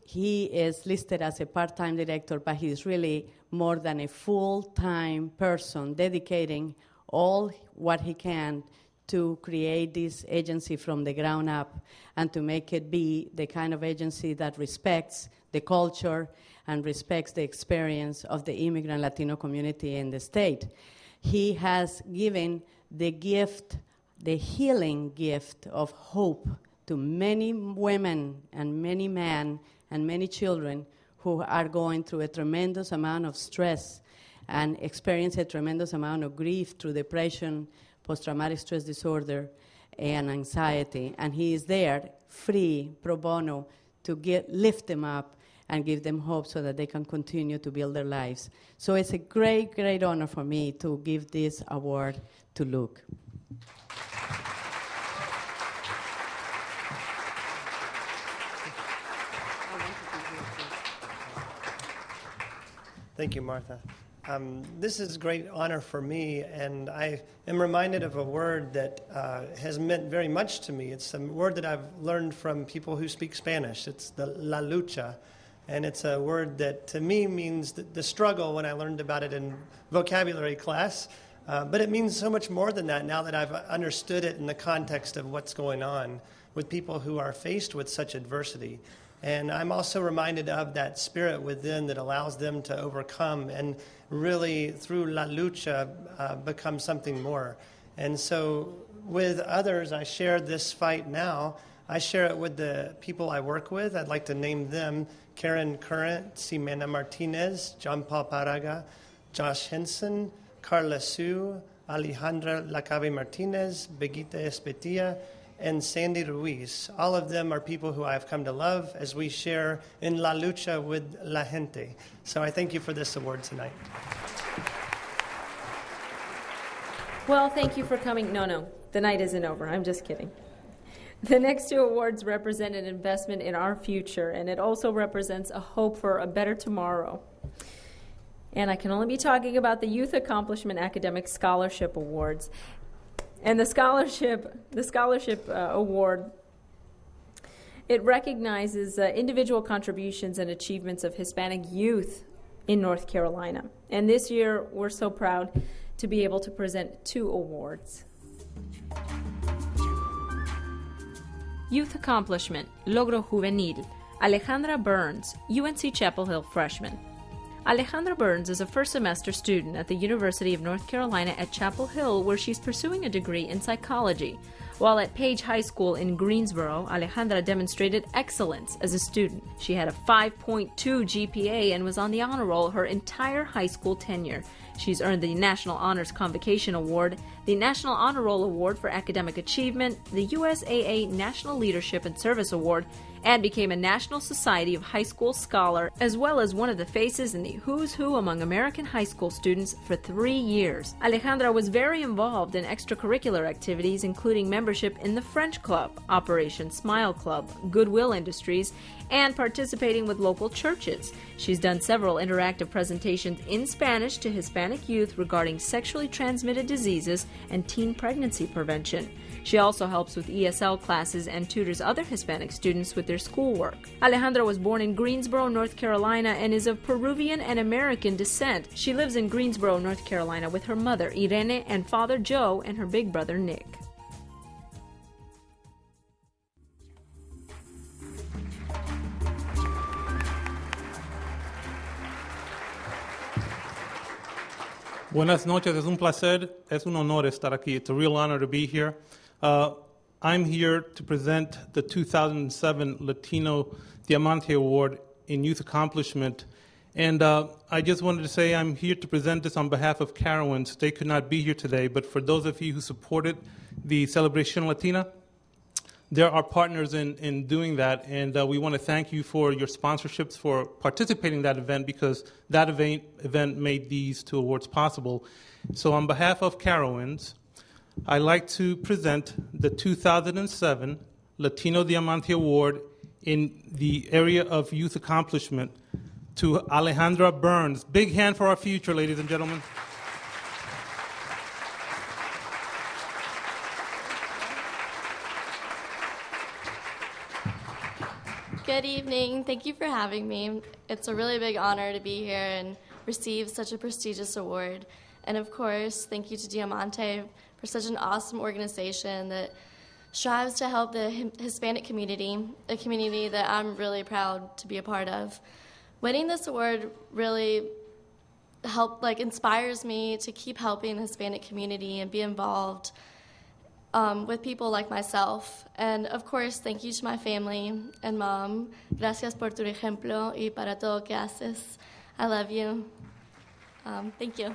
he is listed as a part-time director, but he's really more than a full-time person dedicating all what he can to create this agency from the ground up and to make it be the kind of agency that respects the culture and respects the experience of the immigrant Latino community in the state. He has given the gift, the healing gift of hope to many women and many men and many children who are going through a tremendous amount of stress and experience a tremendous amount of grief through depression, post-traumatic stress disorder, and anxiety. And he is there, free, pro bono, to lift them up and give them hope so that they can continue to build their lives. So it's a great, great honor for me to give this award to Luke. Thank you, Martha. This is a great honor for me, and I am reminded of a word that has meant very much to me. It's a word that I've learned from people who speak Spanish. It's the la lucha, and it's a word that to me means the struggle when I learned about it in vocabulary class, but it means so much more than that now that I've understood it in the context of what's going on with people who are faced with such adversity. And I'm also reminded of that spirit within that allows them to overcome and really, through La Lucha, become something more. And so with others, I share this fight now. I share it with the people I work with. I'd like to name them: Karen Current, Ximena Martinez, John Paul Paraga, Josh Henson, Carla Sue, Alejandra Lacabe Martinez, Begita Espetia, and Sandy Ruiz. All of them are people who I've come to love as we share in La Lucha with La Gente. So I thank you for this award tonight. Well, thank you for coming. No, the night isn't over. I'm just kidding. The next 2 awards represent an investment in our future, and it also represents a hope for a better tomorrow. And I can only be talking about the Youth Accomplishment Academic Scholarship Awards. And the scholarship award, it recognizes individual contributions and achievements of Hispanic youth in North Carolina. And this year, we're so proud to be able to present 2 awards. Youth Accomplishment, Logro Juvenil, Alejandra Burns, UNC Chapel Hill freshman. Alejandra Burns is a first-semester student at the University of North Carolina at Chapel Hill, where she's pursuing a degree in psychology. While at Page High School in Greensboro, Alejandra demonstrated excellence as a student. She had a 5.2 GPA and was on the honor roll her entire high school tenure. She's earned the National Honors Convocation Award, the National Honor Roll Award for Academic Achievement, the USAA National Leadership and Service Award, and became a National Society of High School scholar, as well as one of the faces in the who's who among American high school students for 3 years. Alejandra was very involved in extracurricular activities, including membership in the French Club, Operation Smile Club, Goodwill Industries, and participating with local churches. She's done several interactive presentations in Spanish to Hispanic youth regarding sexually transmitted diseases and teen pregnancy prevention. She also helps with ESL classes and tutors other Hispanic students with their schoolwork. Alejandra was born in Greensboro, North Carolina, and is of Peruvian and American descent. She lives in Greensboro, North Carolina with her mother, Irene, and father, Joe, and her big brother, Nick. Buenas noches, es un placer, es un honor estar aquí. It's a real honor to be here. I'm here to present the 2007 Latino Diamante Award in Youth Accomplishment. And I just wanted to say I'm here to present this on behalf of Carowinds. They could not be here today, but for those of you who supported the Celebration Latina, they're our partners in doing that, and we want to thank you for your sponsorships for participating in that event, because that event made these two awards possible. So on behalf of Carowinds, I'd like to present the 2007 Latino Diamante Award in the area of youth accomplishment to Alejandra Burns. Big hand for our future, ladies and gentlemen. Good evening. Thank you for having me. It's a really big honor to be here and receive such a prestigious award. And of course, thank you to Diamante for such an awesome organization that strives to help the Hispanic community, a community that I'm really proud to be a part of. Winning this award really inspires me to keep helping the Hispanic community and be involved with people like myself. And of course, thank you to my family and mom. Gracias por tu ejemplo y para todo que haces. I love you. Thank you.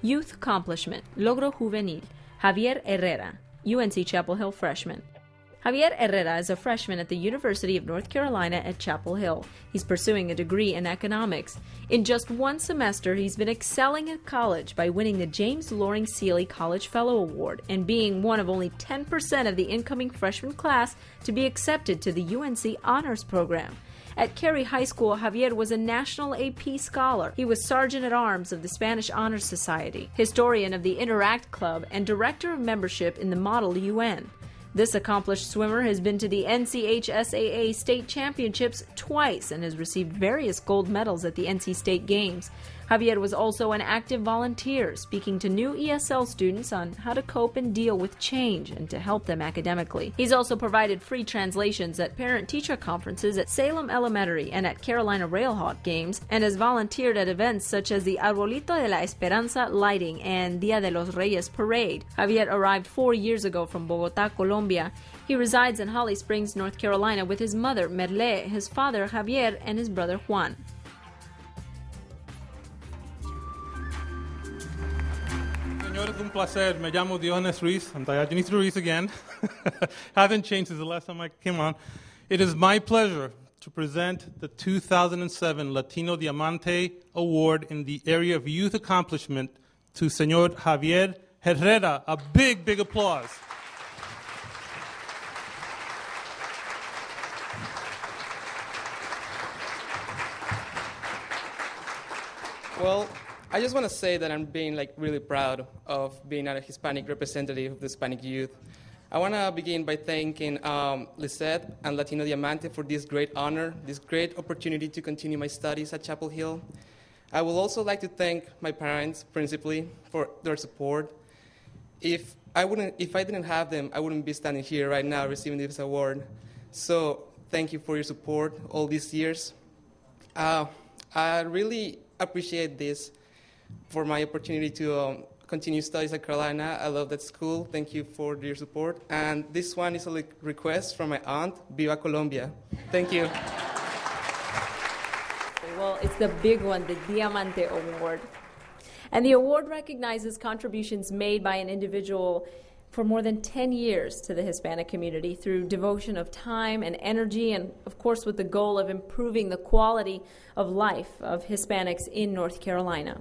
Youth Accomplishment, Logro Juvenil, Javier Herrera, UNC Chapel Hill freshman. Javier Herrera is a freshman at the University of North Carolina at Chapel Hill. He's pursuing a degree in economics. In just one semester, he's been excelling at college by winning the James Loring Seeley College Fellow Award and being one of only 10% of the incoming freshman class to be accepted to the UNC Honors Program. At Carey High School, Javier was a National AP Scholar. He was Sergeant-at-Arms of the Spanish Honor Society, historian of the Interact Club, and director of membership in the Model UN. This accomplished swimmer has been to the NCHSAA State Championships twice and has received various gold medals at the NC State Games. Javier was also an active volunteer, speaking to new ESL students on how to cope and deal with change and to help them academically. He's also provided free translations at parent-teacher conferences at Salem Elementary and at Carolina Railhawk Games, and has volunteered at events such as the Arbolito de la Esperanza lighting and Dia de los Reyes parade. Javier arrived 4 years ago from Bogotá, Colombia. He resides in Holly Springs, North Carolina with his mother, Merle, his father, Javier, and his brother, Juan. Señores, un placer. Me llamo Dionis Ruiz. I'm Dionis Ruiz again. Haven't changed since the last time I came on. It is my pleasure to present the 2007 Latino Diamante Award in the area of youth accomplishment to Señor Javier Herrera. A big, big applause. Well, I just want to say that I'm being really proud of being a Hispanic representative of the Hispanic youth. I want to begin by thanking Lisette and Latino Diamante for this great honor, this great opportunity to continue my studies at Chapel Hill. I would also like to thank my parents, principally, for their support. If I didn't have them, I wouldn't be standing here right now receiving this award. So thank you for your support all these years. I really appreciate this for my opportunity to continue studies at Carolina. I love that school. Thank you for your support. And this one is a request from my aunt, Viva Colombia. Thank you. Well, it's the big one, the Diamante Award. And the award recognizes contributions made by an individual for more than 10 years to the Hispanic community through devotion of time and energy, and of course with the goal of improving the quality of life of Hispanics in North Carolina.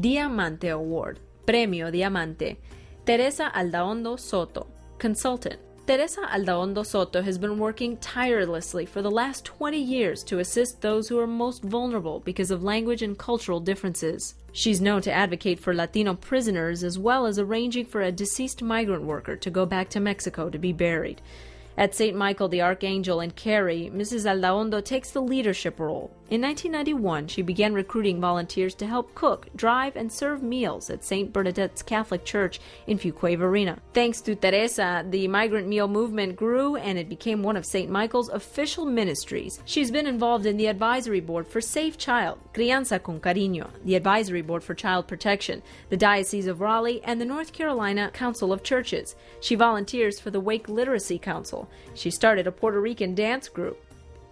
Diamante Award, Premio Diamante. Teresa Aldaondo Soto, consultant. Teresa Aldaondo Soto has been working tirelessly for the last 20 years to assist those who are most vulnerable because of language and cultural differences. She's known to advocate for Latino prisoners as well as arranging for a deceased migrant worker to go back to Mexico to be buried. At St. Michael the Archangel in Cary, Mrs. Aldaondo takes the leadership role. In 1991, she began recruiting volunteers to help cook, drive, and serve meals at St. Bernadette's Catholic Church in Fuquay Varina. Thanks to Teresa, the migrant meal movement grew and it became one of St. Michael's official ministries. She's been involved in the advisory board for Safe Child, Crianza con Cariño, the advisory board for child protection, the Diocese of Raleigh, and the North Carolina Council of Churches. She volunteers for the Wake Literacy Council. She started a Puerto Rican dance group.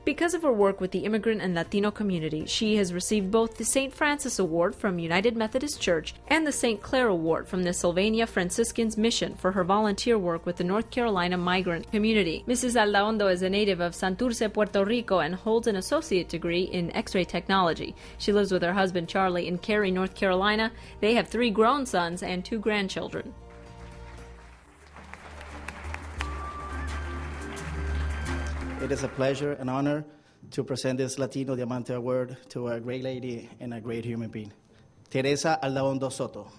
Because of her work with the immigrant and Latino community, she has received both the St. Francis Award from United Methodist Church and the St. Clair Award from the Sylvania Franciscans Mission for her volunteer work with the North Carolina migrant community. Mrs. Aldaondo is a native of Santurce, Puerto Rico, and holds an associate degree in X-ray technology. She lives with her husband Charlie in Cary, North Carolina. They have 3 grown sons and 2 grandchildren. It is a pleasure and honor to present this Latino Diamante Award to a great lady and a great human being, Teresa Aldaondo Soto.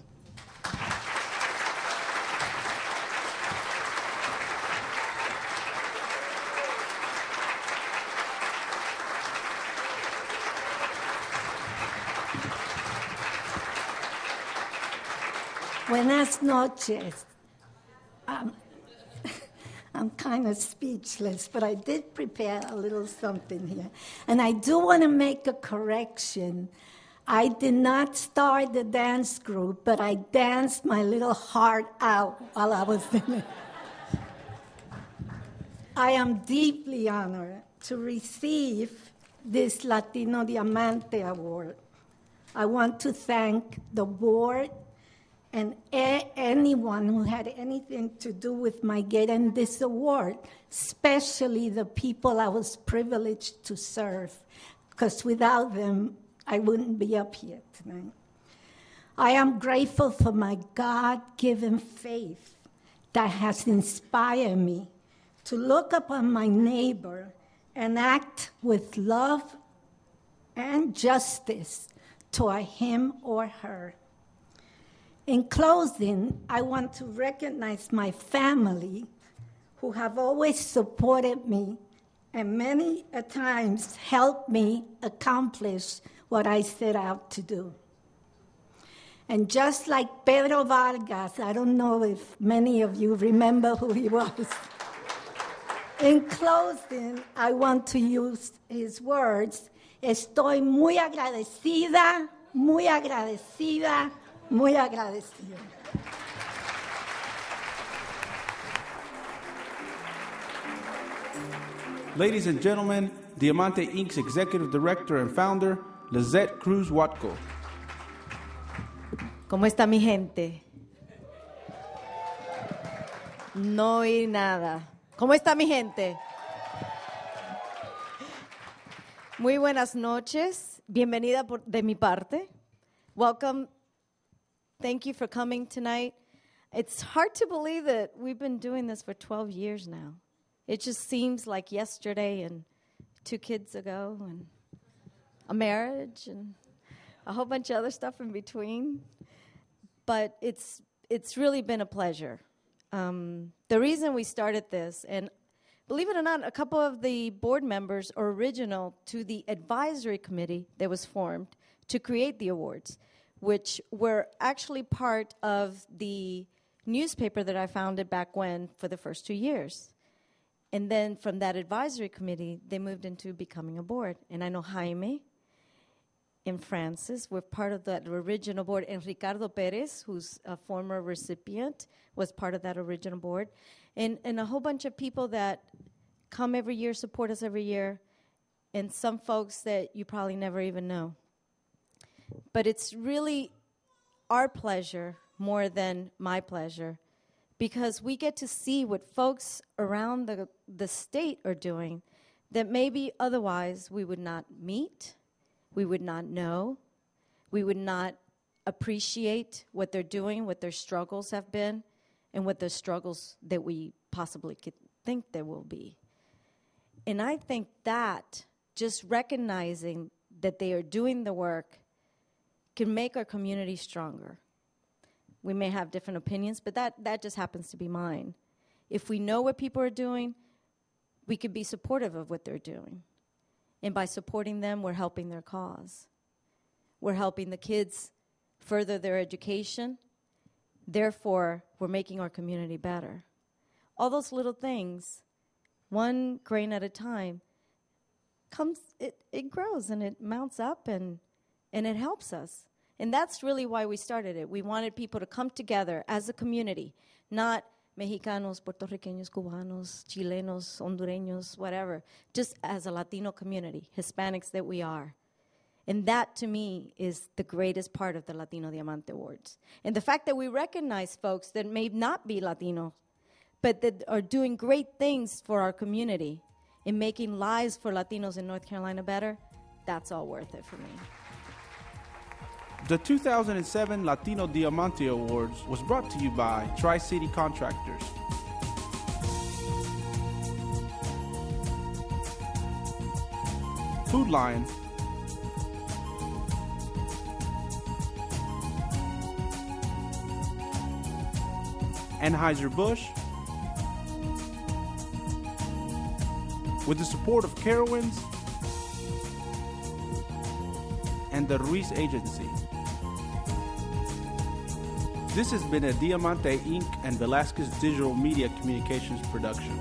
Buenas noches. I'm kind of speechless, but I did prepare a little something here. And I do want to make a correction. I did not start the dance group, but I danced my little heart out while I was in it. I am deeply honored to receive this Latino Diamante Award. I want to thank the board and anyone who had anything to do with my getting this award, especially the people I was privileged to serve, because without them, I wouldn't be up here tonight. I am grateful for my God-given faith that has inspired me to look upon my neighbor and act with love and justice toward him or her. In closing, I want to recognize my family who have always supported me and many a times helped me accomplish what I set out to do. And just like Pedro Vargas, I don't know if many of you remember who he was. In closing, I want to use his words, estoy muy agradecida, muy agradecida, muy agradecida. Ladies and gentlemen, Diamante Inc.'s Executive Director and Founder, Lizette Cruz Watco. ¿Cómo está mi gente? No oí nada. ¿Cómo está mi gente? Muy buenas noches. Bienvenida de mi parte. Welcome. Thank you for coming tonight. It's hard to believe that we've been doing this for 12 years now. It just seems like yesterday and 2 kids ago and a marriage and a whole bunch of other stuff in between. But it's really been a pleasure. The reason we started this, and believe it or not, a couple of the board members are original to the advisory committee that was formed to create the awards, which were actually part of the newspaper that I founded back when for the first 2 years. And then from that advisory committee, they moved into becoming a board. And I know Jaime and Francis were part of that original board. And Ricardo Perez, who's a former recipient, was part of that original board. And a whole bunch of people that come every year, support us every year, and some folks that you probably never even know. But it's really our pleasure more than my pleasure, because we get to see what folks around the state are doing that maybe otherwise we would not meet, we would not know, we would not appreciate what they're doing, what their struggles have been, and what the struggles that we possibly could think there will be. And I think that just recognizing that they are doing the work can make our community stronger. We may have different opinions, but that just happens to be mine. If we know what people are doing, we could be supportive of what they're doing. And by supporting them, we're helping their cause. We're helping the kids further their education. Therefore, we're making our community better. All those little things, one grain at a time, it grows and it mounts up and it helps us. And that's really why we started it. We wanted people to come together as a community, not Mexicanos, Puerto Ricanos, Cubanos, Chilenos, Hondureños, whatever, just as a Latino community, Hispanics that we are. And that, to me, is the greatest part of the Latino Diamante Awards. And the fact that we recognize folks that may not be Latino, but that are doing great things for our community and making lives for Latinos in North Carolina better, that's all worth it for me. The 2007 Latino Diamante Awards was brought to you by Tri-City Contractors. Food Lion, Anheuser-Busch, with the support of Carowinds and the Ruiz Agency. This has been a Diamante Inc. and Velasquez Digital Media Communications production.